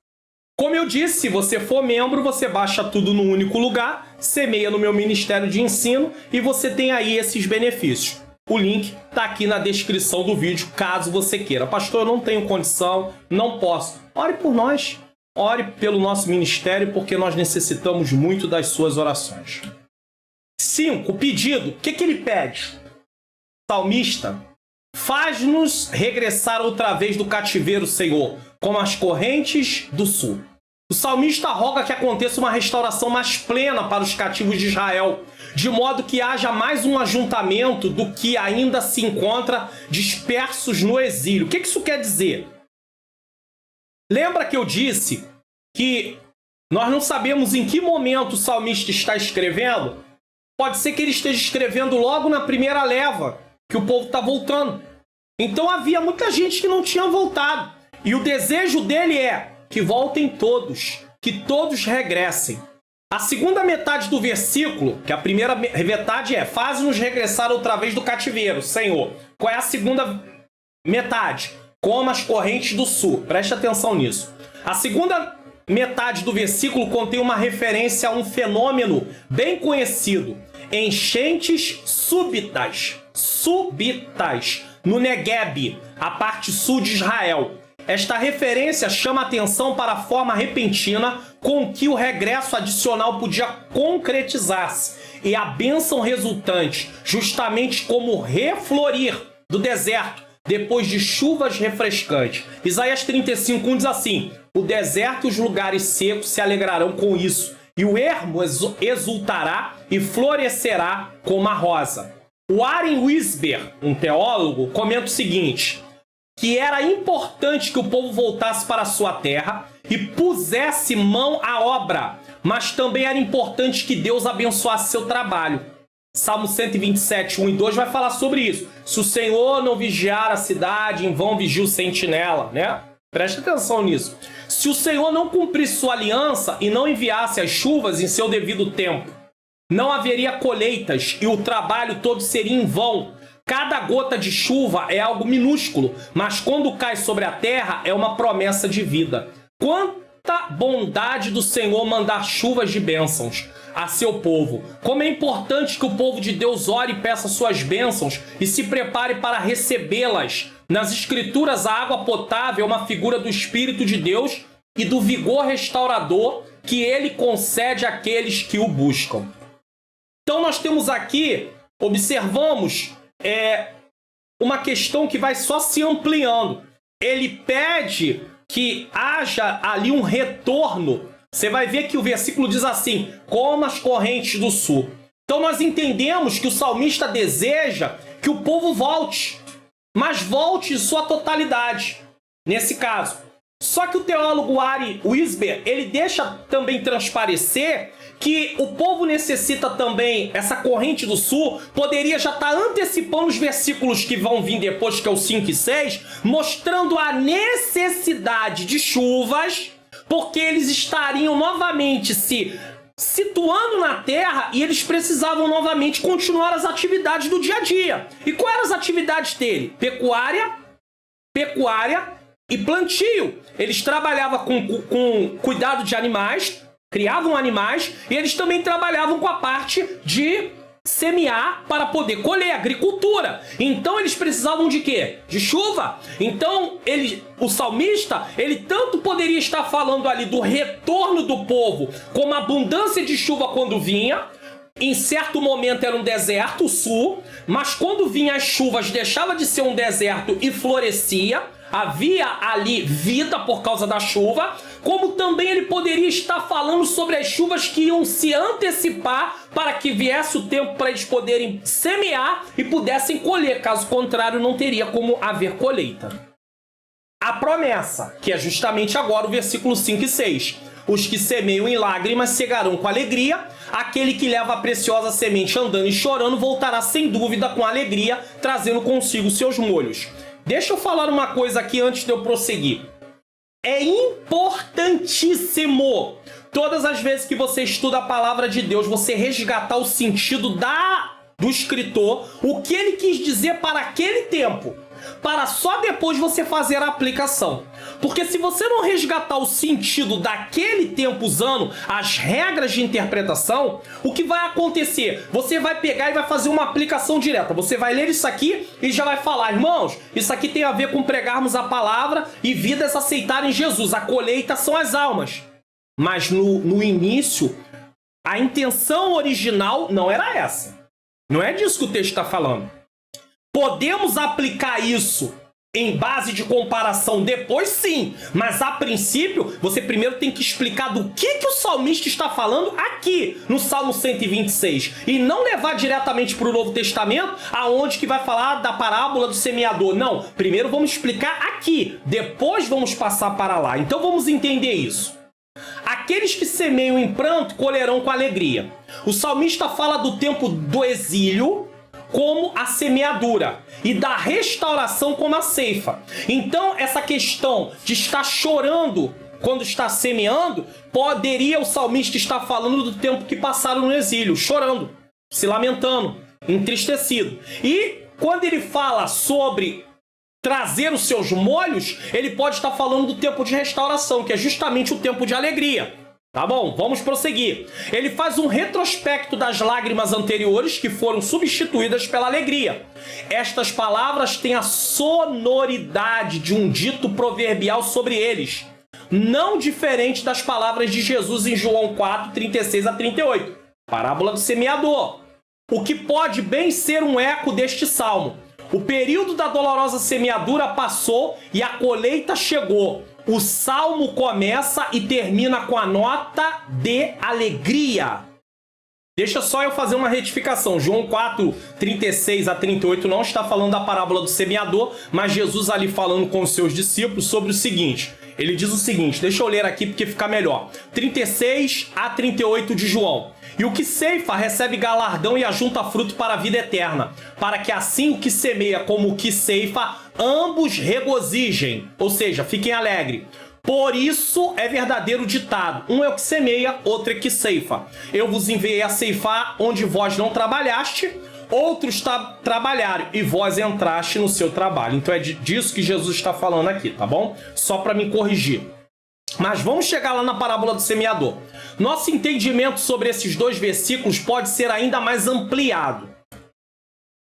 Como eu disse, se você for membro, você baixa tudo num único lugar, semeia no meu Ministério de Ensino e você tem aí esses benefícios. O link está aqui na descrição do vídeo, caso você queira. Pastor, eu não tenho condição, não posso. Ore por nós, ore pelo nosso ministério, porque nós necessitamos muito das suas orações. 5. O pedido. O que ele pede? Salmista: faz-nos regressar outra vez do cativeiro, Senhor, como as correntes do sul. O salmista roga que aconteça uma restauração mais plena para os cativos de Israel, de modo que haja mais um ajuntamento do que ainda se encontra dispersos no exílio. O que isso quer dizer? Lembra que eu disse que nós não sabemos em que momento o salmista está escrevendo? Pode ser que ele esteja escrevendo logo na primeira leva, que o povo está voltando. Então havia muita gente que não tinha voltado. E o desejo dele é que voltem todos, que todos regressem. A segunda metade do versículo, que a primeira metade é: faz-nos regressar outra vez do cativeiro, Senhor. Qual é a segunda metade? Como as correntes do sul. Preste atenção nisso. A segunda metade do versículo contém uma referência a um fenômeno bem conhecido: enchentes súbitas no Negueb, a parte sul de Israel. Esta referência chama atenção para a forma repentina com que o regresso adicional podia concretizar-se e a bênção resultante, justamente como reflorir do deserto depois de chuvas refrescantes. Isaías 35:1 diz assim: o deserto e os lugares secos se alegrarão com isso, e o ermo exultará e florescerá como a rosa. O Warren Wiersbe, um teólogo, comenta o seguinte: que era importante que o povo voltasse para a sua terra e pusesse mão à obra, mas também era importante que Deus abençoasse seu trabalho. Salmo 127, 1 e 2 vai falar sobre isso. Se o Senhor não vigiar a cidade, em vão vigia o sentinela, né? Preste atenção nisso. Se o Senhor não cumprisse sua aliança e não enviasse as chuvas em seu devido tempo, não haveria colheitas e o trabalho todo seria em vão. Cada gota de chuva é algo minúsculo, mas quando cai sobre a terra é uma promessa de vida. Quanta bondade do Senhor mandar chuvas de bênçãos a seu povo. Como é importante que o povo de Deus ore e peça suas bênçãos e se prepare para recebê-las. Nas Escrituras, a água potável é uma figura do Espírito de Deus e do vigor restaurador que ele concede àqueles que o buscam. Então nós temos aqui, observamos uma questão que vai só se ampliando. Ele pede que haja ali um retorno. Você vai ver que o versículo diz assim: como as correntes do sul. Então nós entendemos que o salmista deseja que o povo volte, mas volte em sua totalidade. Nesse caso, Só que o teólogo Ari Wisber, ele deixa também transparecer que o povo necessita também, essa corrente do sul, poderia já estar antecipando os versículos que vão vir depois, que é o 5 e 6, mostrando a necessidade de chuvas, porque eles estariam novamente se situando na terra e eles precisavam novamente continuar as atividades do dia a dia. E quais eram as atividades dele? Pecuária e plantio. Eles trabalhavam com cuidado de animais, criavam animais, e eles também trabalhavam com a parte de semear para poder colher, agricultura. Então eles precisavam de quê? De chuva. Então o salmista, ele tanto poderia estar falando ali do retorno do povo, como a abundância de chuva quando vinha. Em certo momento era um deserto, o sul, mas quando vinham as chuvas deixava de ser um deserto e florescia. Havia ali vida por causa da chuva, como também ele poderia estar falando sobre as chuvas que iam se antecipar para que viesse o tempo para eles poderem semear e pudessem colher, caso contrário não teria como haver colheita. A promessa, que é justamente agora o versículo 5 e 6. Os que semeiam em lágrimas cegarão com alegria, aquele que leva a preciosa semente andando e chorando voltará sem dúvida com alegria, trazendo consigo seus molhos. Deixa eu falar uma coisa aqui antes de eu prosseguir. É importantíssimo, todas as vezes que você estuda a palavra de Deus, você resgatar o sentido do escritor, o que ele quis dizer para aquele tempo, para só depois você fazer a aplicação. Porque se você não resgatar o sentido daquele tempo usando as regras de interpretação, o que vai acontecer? Você vai pegar e vai fazer uma aplicação direta. Você vai ler isso aqui e já vai falar, irmãos, isso aqui tem a ver com pregarmos a palavra e vidas aceitarem Jesus. A colheita são as almas. Mas no início, a intenção original não era essa. Não é disso que o texto está falando. Podemos aplicar isso em base de comparação depois, sim. Mas a princípio, você primeiro tem que explicar do que o salmista está falando aqui no Salmo 126. E não levar diretamente para o Novo Testamento, aonde que vai falar da parábola do semeador. Não, primeiro vamos explicar aqui. Depois vamos passar para lá. Então vamos entender isso. Aqueles que semeiam em pranto colherão com alegria. O salmista fala do tempo do exílio como a semeadura e da restauração como a ceifa. Então, essa questão de estar chorando quando está semeando, poderia o salmista estar falando do tempo que passaram no exílio, chorando, se lamentando, entristecido. E quando ele fala sobre trazer os seus molhos, ele pode estar falando do tempo de restauração, que é justamente o tempo de alegria. Tá bom, vamos prosseguir. Ele faz um retrospecto das lágrimas anteriores que foram substituídas pela alegria. Estas palavras têm a sonoridade de um dito proverbial sobre eles, não diferente das palavras de Jesus em João 4, 36 a 38. Parábola do semeador. O que pode bem ser um eco deste salmo. O período da dolorosa semeadura passou e a colheita chegou. O salmo começa e termina com a nota de alegria. Deixa só eu fazer uma retificação. João 4, 36 a 38 não está falando da parábola do semeador, mas Jesus ali falando com os seus discípulos sobre o seguinte. Ele diz o seguinte, deixa eu ler aqui porque fica melhor. 36 a 38 de João. E o que ceifa recebe galardão e ajunta fruto para a vida eterna, para que assim o que semeia como o que ceifa, ambos regozijem, ou seja, fiquem alegres. Por isso é verdadeiro o ditado, um é o que semeia, outro é que ceifa. Eu vos enviei a ceifar onde vós não trabalhaste, outros trabalharam e vós entraste no seu trabalho. Então é disso que Jesus está falando aqui, tá bom? Só para me corrigir. Mas vamos chegar lá na parábola do semeador. Nosso entendimento sobre esses dois versículos pode ser ainda mais ampliado.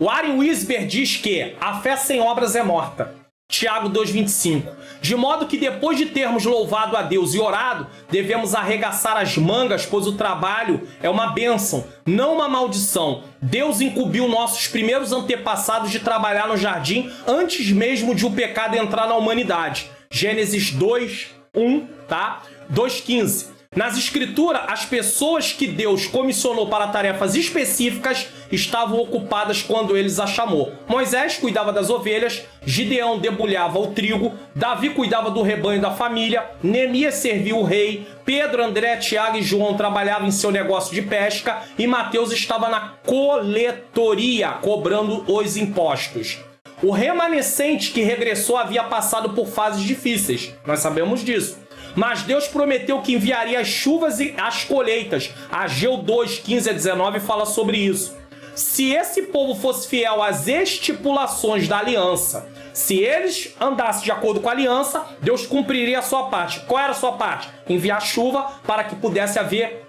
O Ari Wisber diz que a fé sem obras é morta. Tiago 2,25. De modo que depois de termos louvado a Deus e orado, devemos arregaçar as mangas, pois o trabalho é uma bênção, não uma maldição. Deus incumbiu nossos primeiros antepassados de trabalhar no jardim antes mesmo de o pecado entrar na humanidade. Gênesis 2, 1, tá? 2,15. Nas Escrituras, as pessoas que Deus comissionou para tarefas específicas estavam ocupadas quando eles a chamou. Moisés cuidava das ovelhas, Gideão debulhava o trigo, Davi cuidava do rebanho da família, Neemias servia o rei, Pedro, André, Tiago e João trabalhavam em seu negócio de pesca e Mateus estava na coletoria, cobrando os impostos. O remanescente que regressou havia passado por fases difíceis, nós sabemos disso. Mas Deus prometeu que enviaria as chuvas e as colheitas. Ageu 2, 15 a 19 fala sobre isso. Se esse povo fosse fiel às estipulações da aliança, se eles andassem de acordo com a aliança, Deus cumpriria a sua parte. Qual era a sua parte? Enviar chuva para que pudesse haver...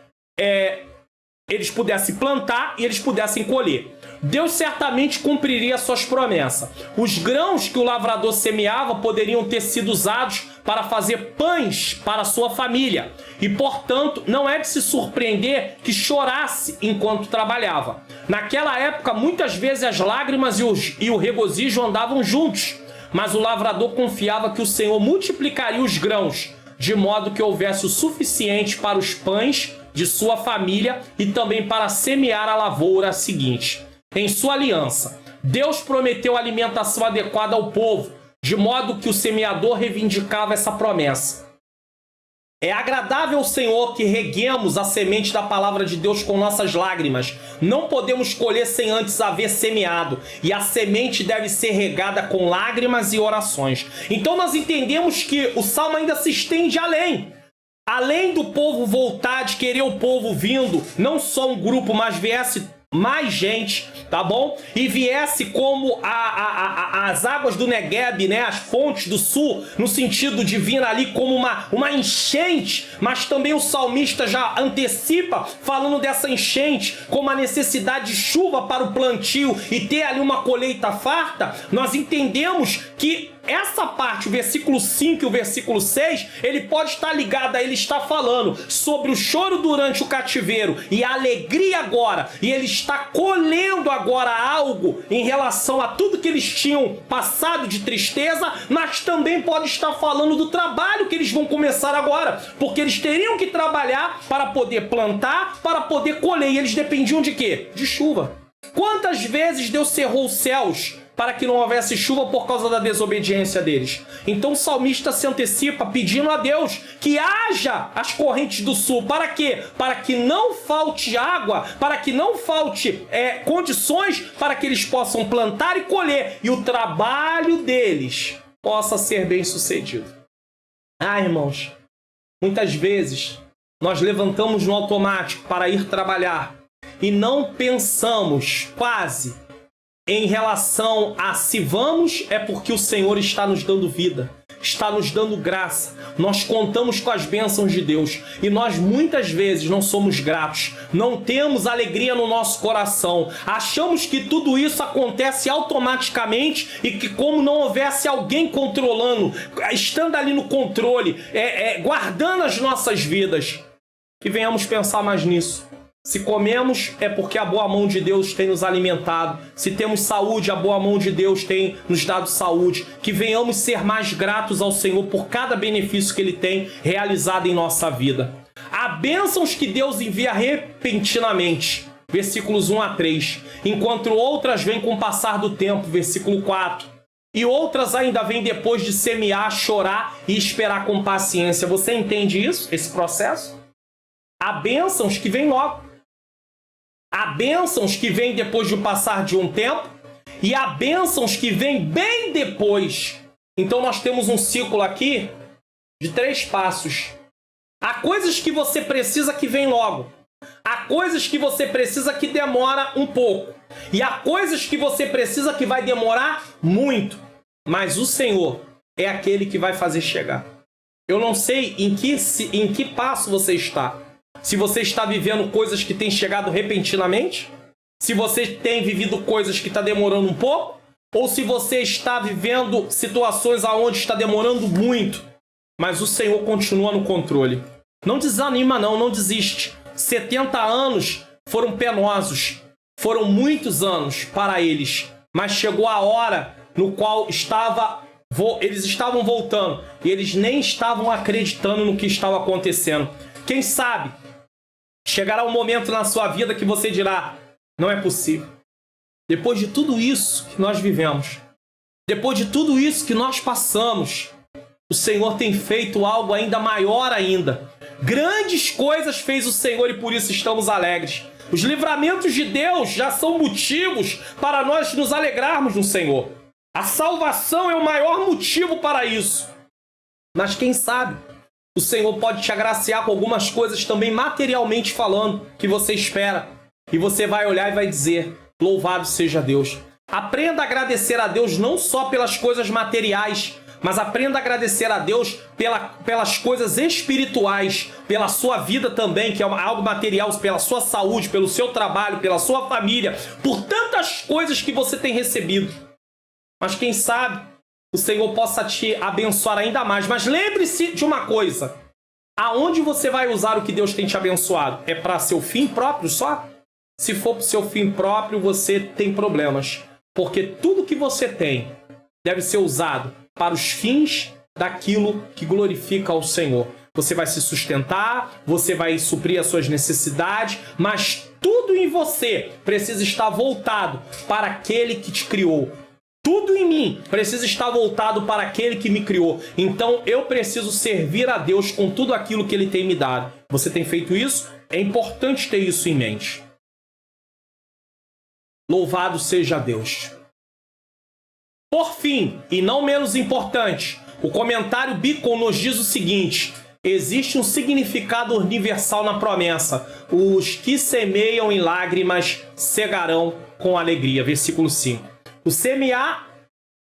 eles pudessem plantar e eles pudessem colher. Deus certamente cumpriria suas promessas. Os grãos que o lavrador semeava poderiam ter sido usados para fazer pães para sua família. E, portanto, não é de se surpreender que chorasse enquanto trabalhava. Naquela época, muitas vezes as lágrimas e o regozijo andavam juntos. Mas o lavrador confiava que o Senhor multiplicaria os grãos, de modo que houvesse o suficiente para os pães de sua família e também para semear a lavoura seguinte. Em sua aliança, Deus prometeu alimentação adequada ao povo, de modo que o semeador reivindicava essa promessa. É agradável ao Senhor que reguemos a semente da palavra de Deus com nossas lágrimas. Não podemos colher sem antes haver semeado, e a semente deve ser regada com lágrimas e orações. Então nós entendemos que o Salmo ainda se estende além. Além do povo voltar, de querer o povo vindo, não só um grupo, mas viesse mais gente, tá bom? E viesse como as águas do Negueb, né? As fontes do sul, no sentido de vir ali como uma enchente, mas também o salmista já antecipa, falando dessa enchente, como a necessidade de chuva para o plantio e ter ali uma colheita farta. Nós entendemos que essa parte, o versículo 5 e o versículo 6, ele pode estar ligado a ele está falando sobre o choro durante o cativeiro e a alegria agora, e ele está colhendo agora algo em relação a tudo que eles tinham passado de tristeza, mas também pode estar falando do trabalho que eles vão começar agora, porque eles teriam que trabalhar para poder plantar, para poder colher, e eles dependiam de quê? De chuva. Quantas vezes Deus cerrou os céus para que não houvesse chuva por causa da desobediência deles? Então o salmista se antecipa pedindo a Deus que haja as correntes do sul. Para quê? Para que não falte água, para que não falte condições para que eles possam plantar e colher, e o trabalho deles possa ser bem sucedido. Irmãos, muitas vezes nós levantamos no automático para ir trabalhar e não pensamos quase em relação a se vamos é porque o Senhor está nos dando vida, está nos dando graça. Nós contamos com as bênçãos de Deus e nós muitas vezes não somos gratos, não temos alegria no nosso coração. Achamos que tudo isso acontece automaticamente e que como não houvesse alguém controlando, estando ali no controle, guardando as nossas vidas. Que venhamos pensar mais nisso. Se comemos, é porque a boa mão de Deus tem nos alimentado. Se temos saúde, a boa mão de Deus tem nos dado saúde. Que venhamos ser mais gratos ao Senhor por cada benefício que Ele tem realizado em nossa vida. Há bênçãos que Deus envia repentinamente, versículos 1 a 3, enquanto outras vêm com o passar do tempo, versículo 4. E outras ainda vêm depois de semear, chorar e esperar com paciência. Você entende isso, esse processo? Há bênçãos que vêm logo. Há bênçãos que vêm depois do passar de um tempo e há bênçãos que vêm bem depois. Então nós temos um ciclo aqui de 3 passos. Há coisas que você precisa que vem logo. Há coisas que você precisa que demora um pouco. E há coisas que você precisa que vai demorar muito. Mas o Senhor é aquele que vai fazer chegar. Eu não sei em que passo você está. Se você está vivendo coisas que têm chegado repentinamente, se você tem vivido coisas que está demorando um pouco, ou se você está vivendo situações aonde está demorando muito, mas o Senhor continua no controle. Não desanima não desiste. 70 anos foram penosos, foram muitos anos para eles, mas chegou a hora no qual estava Eles estavam voltando e eles nem estavam acreditando no que estava acontecendo. Quem sabe chegará um momento na sua vida que você dirá: não é possível. Depois de tudo isso que nós vivemos, depois de tudo isso que nós passamos, o Senhor tem feito algo ainda maior ainda. Grandes coisas fez o Senhor e por isso estamos alegres. Os livramentos de Deus já são motivos para nós nos alegrarmos no Senhor. A salvação é o maior motivo para isso. Mas quem sabe, o Senhor pode te agraciar com algumas coisas também materialmente falando que você espera. E você vai olhar e vai dizer: louvado seja Deus. Aprenda a agradecer a Deus não só pelas coisas materiais, mas aprenda a agradecer a Deus pelas coisas espirituais, pela sua vida também, que é algo material, pela sua saúde, pelo seu trabalho, pela sua família, por tantas coisas que você tem recebido. Mas quem sabe o Senhor possa te abençoar ainda mais. Mas lembre-se de uma coisa: aonde você vai usar o que Deus tem te abençoado? É para seu fim próprio só? Se for para o seu fim próprio, você tem problemas. Porque tudo que você tem deve ser usado para os fins daquilo que glorifica ao Senhor. Você vai se sustentar, você vai suprir as suas necessidades, mas tudo em você precisa estar voltado para aquele que te criou. Tudo em mim precisa estar voltado para aquele que me criou. Então eu preciso servir a Deus com tudo aquilo que Ele tem me dado. Você tem feito isso? É importante ter isso em mente. Louvado seja Deus. Por fim, e não menos importante, o comentário Beacon nos diz o seguinte: existe um significado universal na promessa. Os que semeiam em lágrimas cegarão com alegria. Versículo 5. O semear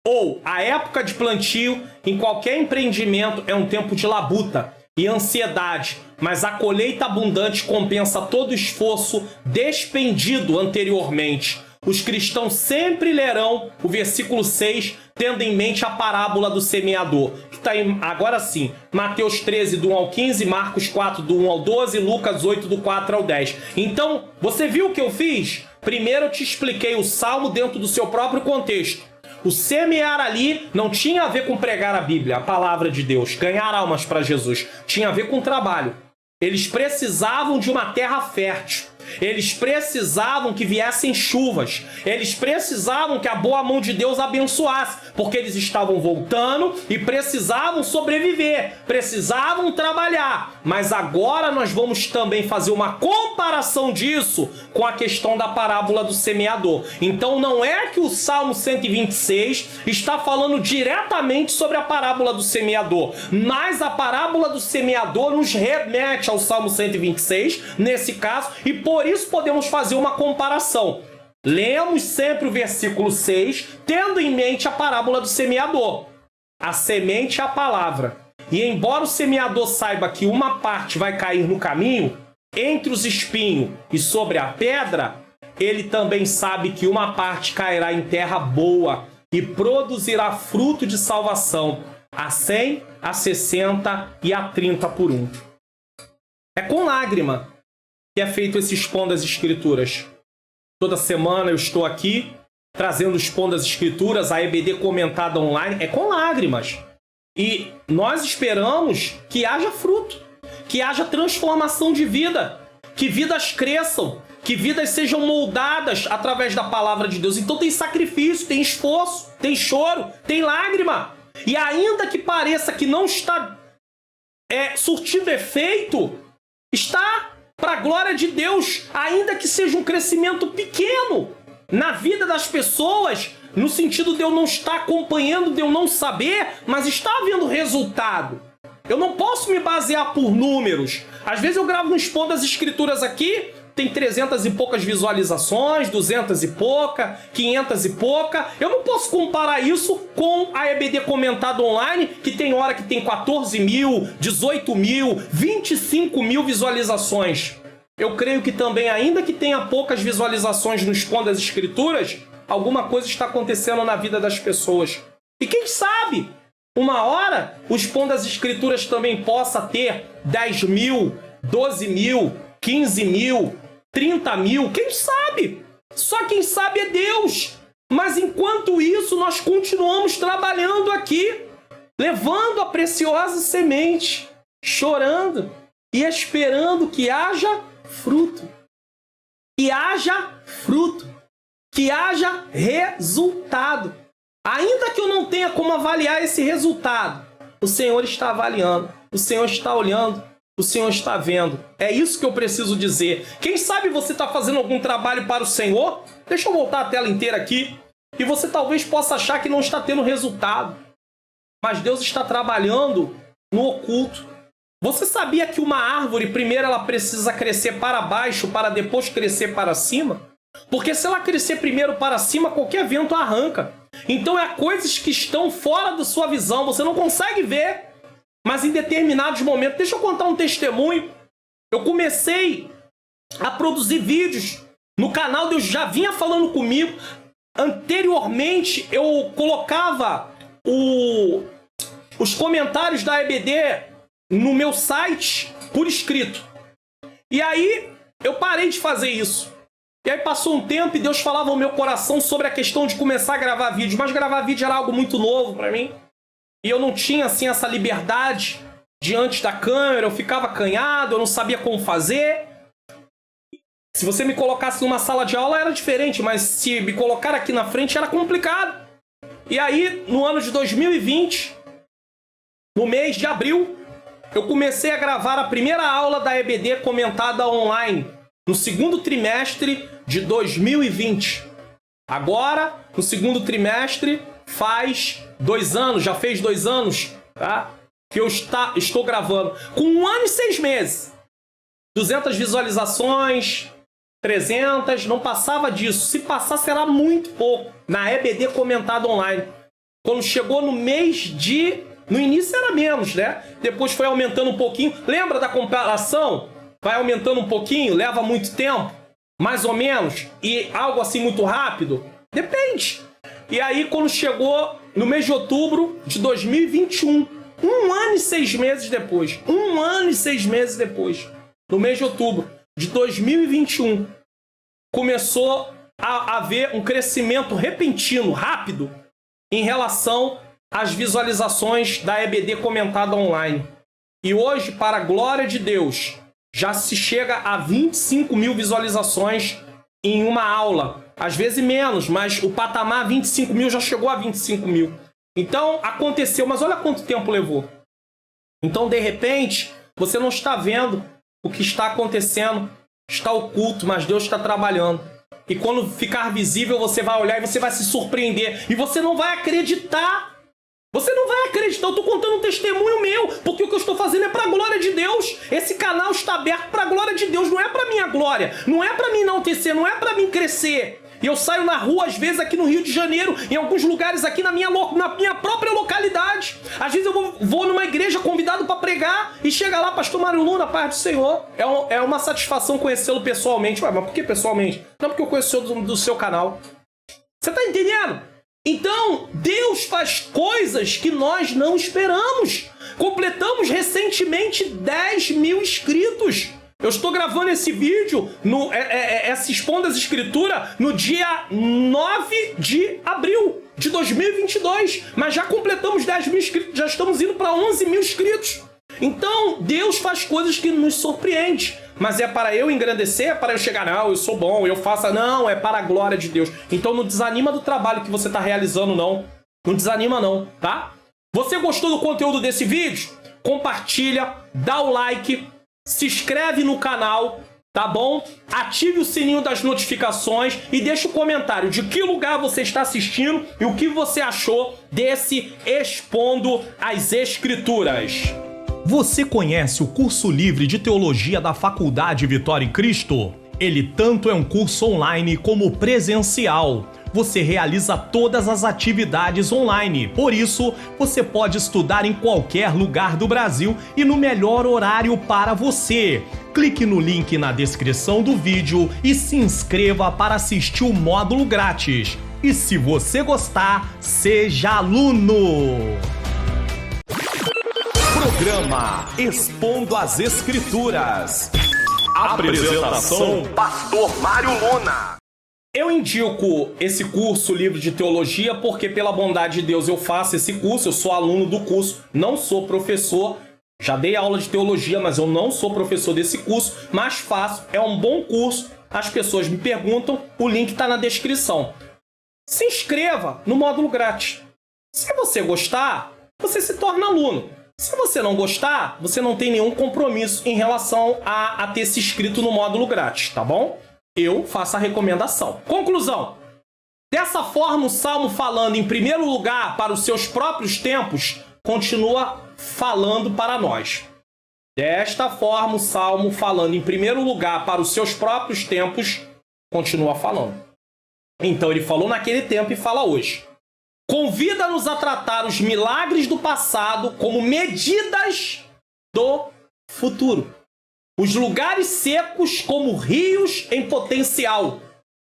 ou a época de plantio em qualquer empreendimento é um tempo de labuta e ansiedade, mas a colheita abundante compensa todo o esforço despendido anteriormente. Os cristãos sempre lerão o versículo 6, tendo em mente a parábola do semeador, que está agora sim, Mateus 13, do 1 ao 15, Marcos 4, do 1 ao 12, Lucas 8, do 4 ao 10. Então, você viu o que eu fiz? Primeiro eu te expliquei o Salmo dentro do seu próprio contexto. O semear ali não tinha a ver com pregar a Bíblia, a palavra de Deus, ganhar almas para Jesus. Tinha a ver com trabalho. Eles precisavam de uma terra fértil. Eles precisavam que viessem chuvas. Eles precisavam que a boa mão de Deus abençoasse, porque eles estavam voltando e precisavam sobreviver, precisavam trabalhar. Mas agora nós vamos também fazer uma comparação disso com a questão da parábola do semeador. Então não é que o Salmo 126 está falando diretamente sobre a parábola do semeador, mas a parábola do semeador nos remete ao Salmo 126, nesse caso, e por isso podemos fazer uma comparação. Lemos sempre o versículo 6, tendo em mente a parábola do semeador. A semente é a palavra. E embora o semeador saiba que uma parte vai cair no caminho, entre os espinhos e sobre a pedra, ele também sabe que uma parte cairá em terra boa e produzirá fruto de salvação, a 100, a 60 e a 30 por 1. É com lágrima que é feito esse Expondo as Escrituras. Toda semana eu estou aqui trazendo o Expondo as Escrituras, a EBD comentada online, é com lágrimas. E nós esperamos que haja fruto, que haja transformação de vida, que vidas cresçam, que vidas sejam moldadas através da palavra de Deus. Então tem sacrifício, tem esforço, tem choro, tem lágrima. E ainda que pareça que não está surtindo efeito, está para a glória de Deus, ainda que seja um crescimento pequeno na vida das pessoas, no sentido de eu não estar acompanhando, de eu não saber, mas está havendo resultado. Eu não posso me basear por números. Às vezes eu gravo um Expondo as Escrituras aqui, tem 300 e poucas visualizações, 200 e pouca, 500 e pouca. Eu não posso comparar isso com a EBD comentada online, que tem hora que tem 14 mil, 18 mil, 25 mil visualizações. Eu creio que também, ainda que tenha poucas visualizações no Expondo as Escrituras, alguma coisa está acontecendo na vida das pessoas. E quem sabe, uma hora, o Expondo as Escrituras também possa ter 10 mil, 12 mil, 15 mil, 30 mil, quem sabe? Só quem sabe é Deus. Mas enquanto isso, nós continuamos trabalhando aqui, levando a preciosa semente, chorando e esperando que haja fruto. Que haja fruto. Que haja resultado. Ainda que eu não tenha como avaliar esse resultado, o Senhor está avaliando, o Senhor está olhando, o Senhor está vendo. É isso que eu preciso dizer. Quem sabe você está fazendo algum trabalho para o Senhor? Deixa eu voltar a tela inteira aqui. E você talvez possa achar que não está tendo resultado. Mas Deus está trabalhando no oculto. Você sabia que uma árvore, primeiro ela precisa crescer para baixo, para depois crescer para cima? Porque se ela crescer primeiro para cima, qualquer vento arranca. Então é coisas que estão fora da sua visão, você não consegue ver. Mas em determinados momentos, deixa eu contar um testemunho. Eu comecei a produzir vídeos no canal, Deus já vinha falando comigo. Anteriormente, eu colocava os comentários da EBD no meu site por escrito. E aí, eu parei de fazer isso. E aí passou um tempo e Deus falava ao meu coração sobre a questão de começar a gravar vídeos. Mas gravar vídeo era algo muito novo para mim. E eu não tinha, assim, essa liberdade diante da câmera. Eu ficava acanhado, eu não sabia como fazer. Se você me colocasse numa sala de aula era diferente, mas se me colocar aqui na frente era complicado. E aí, no ano de 2020, no mês de abril, eu comecei a gravar a primeira aula da EBD comentada online, no segundo trimestre de 2020. Agora, no segundo trimestre, faz 2 anos, já fez 2 anos, tá? Que eu estou gravando. Com 1 ano e 6 meses. 200 visualizações, 300, não passava disso. Se passasse era muito pouco. Na EBD comentada online. Quando chegou no mês de... No início era menos, né? Depois foi aumentando um pouquinho. Lembra da comparação? Vai aumentando um pouquinho, leva muito tempo, mais ou menos, e algo assim muito rápido? Depende. E aí, quando chegou no mês de outubro de 2021, 1 ano e 6 meses depois, 1 ano e 6 meses depois, no mês de outubro de 2021, começou a haver um crescimento repentino, rápido, em relação às visualizações da EBD comentada online. E hoje, para a glória de Deus, já se chega a 25 mil visualizações em uma aula. Às vezes menos, mas o patamar 25 mil já chegou a 25 mil. Então, aconteceu, mas olha quanto tempo levou. Então, de repente, você não está vendo o que está acontecendo. Está oculto, mas Deus está trabalhando. E quando ficar visível, você vai olhar e você vai se surpreender. E você não vai acreditar. Você não vai acreditar, eu estou contando um testemunho meu, porque o que eu estou fazendo é para a glória de Deus. Esse canal está aberto para a glória de Deus, não é para minha glória, não é para mim enaltecer, não é para mim crescer. E eu saio na rua, às vezes, aqui no Rio de Janeiro, em alguns lugares aqui na minha própria localidade. Às vezes eu vou numa igreja convidado para pregar e chega lá, pastor Mário Luna, paz do Senhor. É uma satisfação conhecê-lo pessoalmente. Ué, mas por que pessoalmente? Não, porque eu conheço do seu canal. Você está entendendo? Então, Deus faz coisas que nós não esperamos. Completamos recentemente 10 mil inscritos. Eu estou gravando esse vídeo, essa expondo as escrituras, no dia 9 de abril de 2022. Mas já completamos 10 mil inscritos, já estamos indo para 11 mil inscritos. Então, Deus faz coisas que nos surpreendem. Mas é para eu engrandecer, é para eu chegar, não, eu sou bom, eu faço... Não, é para a glória de Deus. Então não desanima do trabalho que você está realizando, não. Não desanima, não, tá? Você gostou do conteúdo desse vídeo? Compartilha, dá o like, se inscreve no canal, tá bom? Ative o sininho das notificações e deixa o comentário de que lugar você está assistindo e o que você achou desse Expondo as Escrituras. Você conhece o curso livre de teologia da Faculdade Vitória em Cristo? Ele tanto é um curso online como presencial. Você realiza todas as atividades online. Por isso, você pode estudar em qualquer lugar do Brasil e no melhor horário para você. Clique no link na descrição do vídeo e se inscreva para assistir o módulo grátis. E se você gostar, seja aluno! Programa Expondo as Escrituras. Apresentação: Pastor Mário Luna. Eu indico esse curso, livro de teologia, porque pela bondade de Deus eu faço esse curso, eu sou aluno do curso, não sou professor, já dei aula de teologia, mas eu não sou professor desse curso, mas faço, é um bom curso, as pessoas me perguntam, o link está na descrição. Se inscreva no módulo grátis. Se você gostar, você se torna aluno. Se você não gostar, você não tem nenhum compromisso em relação a ter se inscrito no módulo grátis, tá bom? Eu faço a recomendação. Conclusão. Dessa forma, o Salmo falando em primeiro lugar para os seus próprios tempos, continua falando para nós. Desta forma, o Salmo falando em primeiro lugar para os seus próprios tempos, continua falando. Então ele falou naquele tempo e fala hoje. Convida-nos a tratar os milagres do passado como medidas do futuro. Os lugares secos como rios em potencial.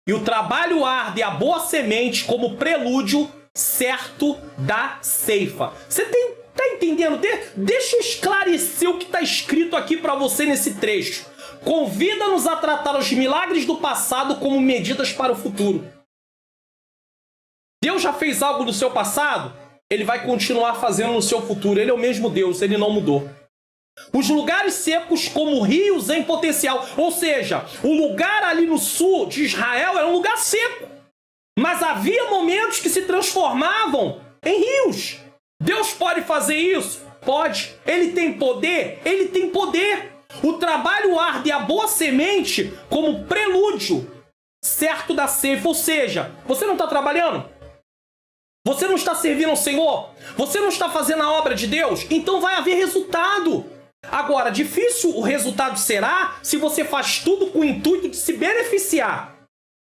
E o trabalho árduo e a boa semente como prelúdio certo da ceifa. Você tá entendendo? Deixa eu esclarecer o que está escrito aqui para você nesse trecho. Convida-nos a tratar os milagres do passado como medidas para o futuro. Deus já fez algo no seu passado? Ele vai continuar fazendo no seu futuro. Ele é o mesmo Deus, ele não mudou. Os lugares secos como rios em potencial. Ou seja, o lugar ali no sul de Israel era um lugar seco. Mas havia momentos que se transformavam em rios. Deus pode fazer isso? Pode. Ele tem poder? Ele tem poder. O trabalho árduo e a boa semente como prelúdio certo da ceifa. Ou seja, você não está trabalhando? Você não está servindo ao Senhor? Você não está fazendo a obra de Deus? Então vai haver resultado. Agora, difícil o resultado será se você faz tudo com o intuito de se beneficiar.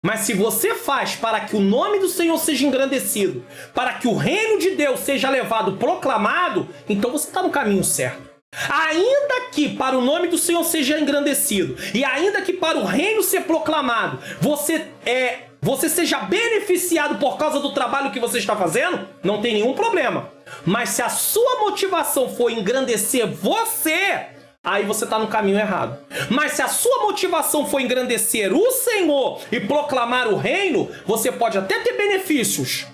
Mas se você faz para que o nome do Senhor seja engrandecido, para que o reino de Deus seja levado, proclamado, então você está no caminho certo. Ainda que para o nome do Senhor seja engrandecido, e ainda que para o reino ser proclamado, você seja beneficiado por causa do trabalho que você está fazendo, não tem nenhum problema. Mas se a sua motivação for engrandecer você, aí você está no caminho errado. Mas se a sua motivação for engrandecer o Senhor e proclamar o reino, você pode até ter benefícios.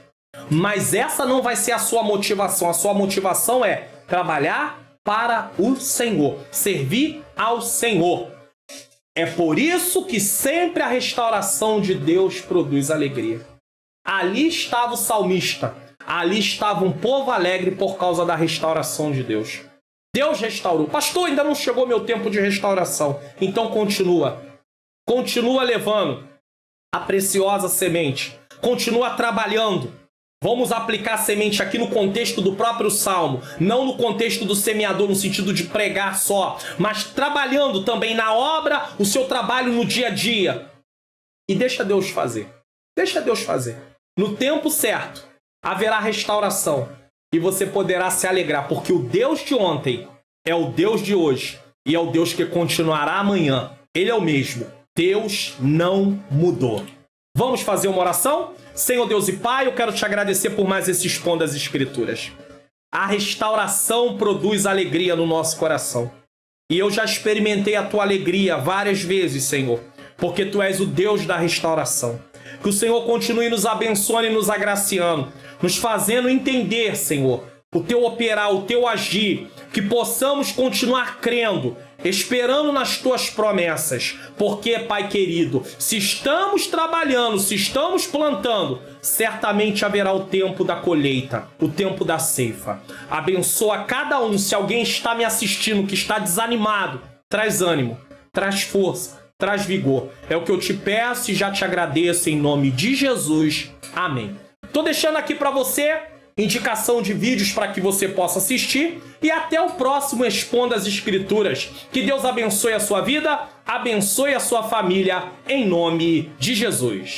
Mas essa não vai ser a sua motivação. A sua motivação é trabalhar para o Senhor, servir ao Senhor. É por isso que sempre a restauração de Deus produz alegria. Ali estava o salmista. Ali estava um povo alegre por causa da restauração de Deus. Deus restaurou. Pastor, ainda não chegou meu tempo de restauração. Então continua. Continua levando a preciosa semente. Continua trabalhando. Vamos aplicar a semente aqui no contexto do próprio Salmo. Não no contexto do semeador, no sentido de pregar só. Mas trabalhando também na obra, o seu trabalho no dia a dia. E deixa Deus fazer. Deixa Deus fazer. No tempo certo, haverá restauração. E você poderá se alegrar, porque o Deus de ontem é o Deus de hoje. E é o Deus que continuará amanhã. Ele é o mesmo. Deus não mudou. Vamos fazer uma oração? Senhor Deus e Pai, eu quero te agradecer por mais esse Expondo as Escrituras. A restauração produz alegria no nosso coração. E eu já experimentei a tua alegria várias vezes, Senhor, porque tu és o Deus da restauração. Que o Senhor continue nos abençoando e nos agraciando, nos fazendo entender, Senhor, o teu operar, o teu agir, que possamos continuar crendo, esperando nas tuas promessas. Porque, Pai querido, se estamos trabalhando, se estamos plantando, certamente haverá o tempo da colheita, o tempo da ceifa. Abençoa cada um. Se alguém está me assistindo que está desanimado, traz ânimo, traz força, traz vigor. É o que eu te peço e já te agradeço em nome de Jesus. Amém. Tô deixando aqui para você indicação de vídeos para que você possa assistir. E até o próximo Expondo as Escrituras. Que Deus abençoe a sua vida, abençoe a sua família, em nome de Jesus.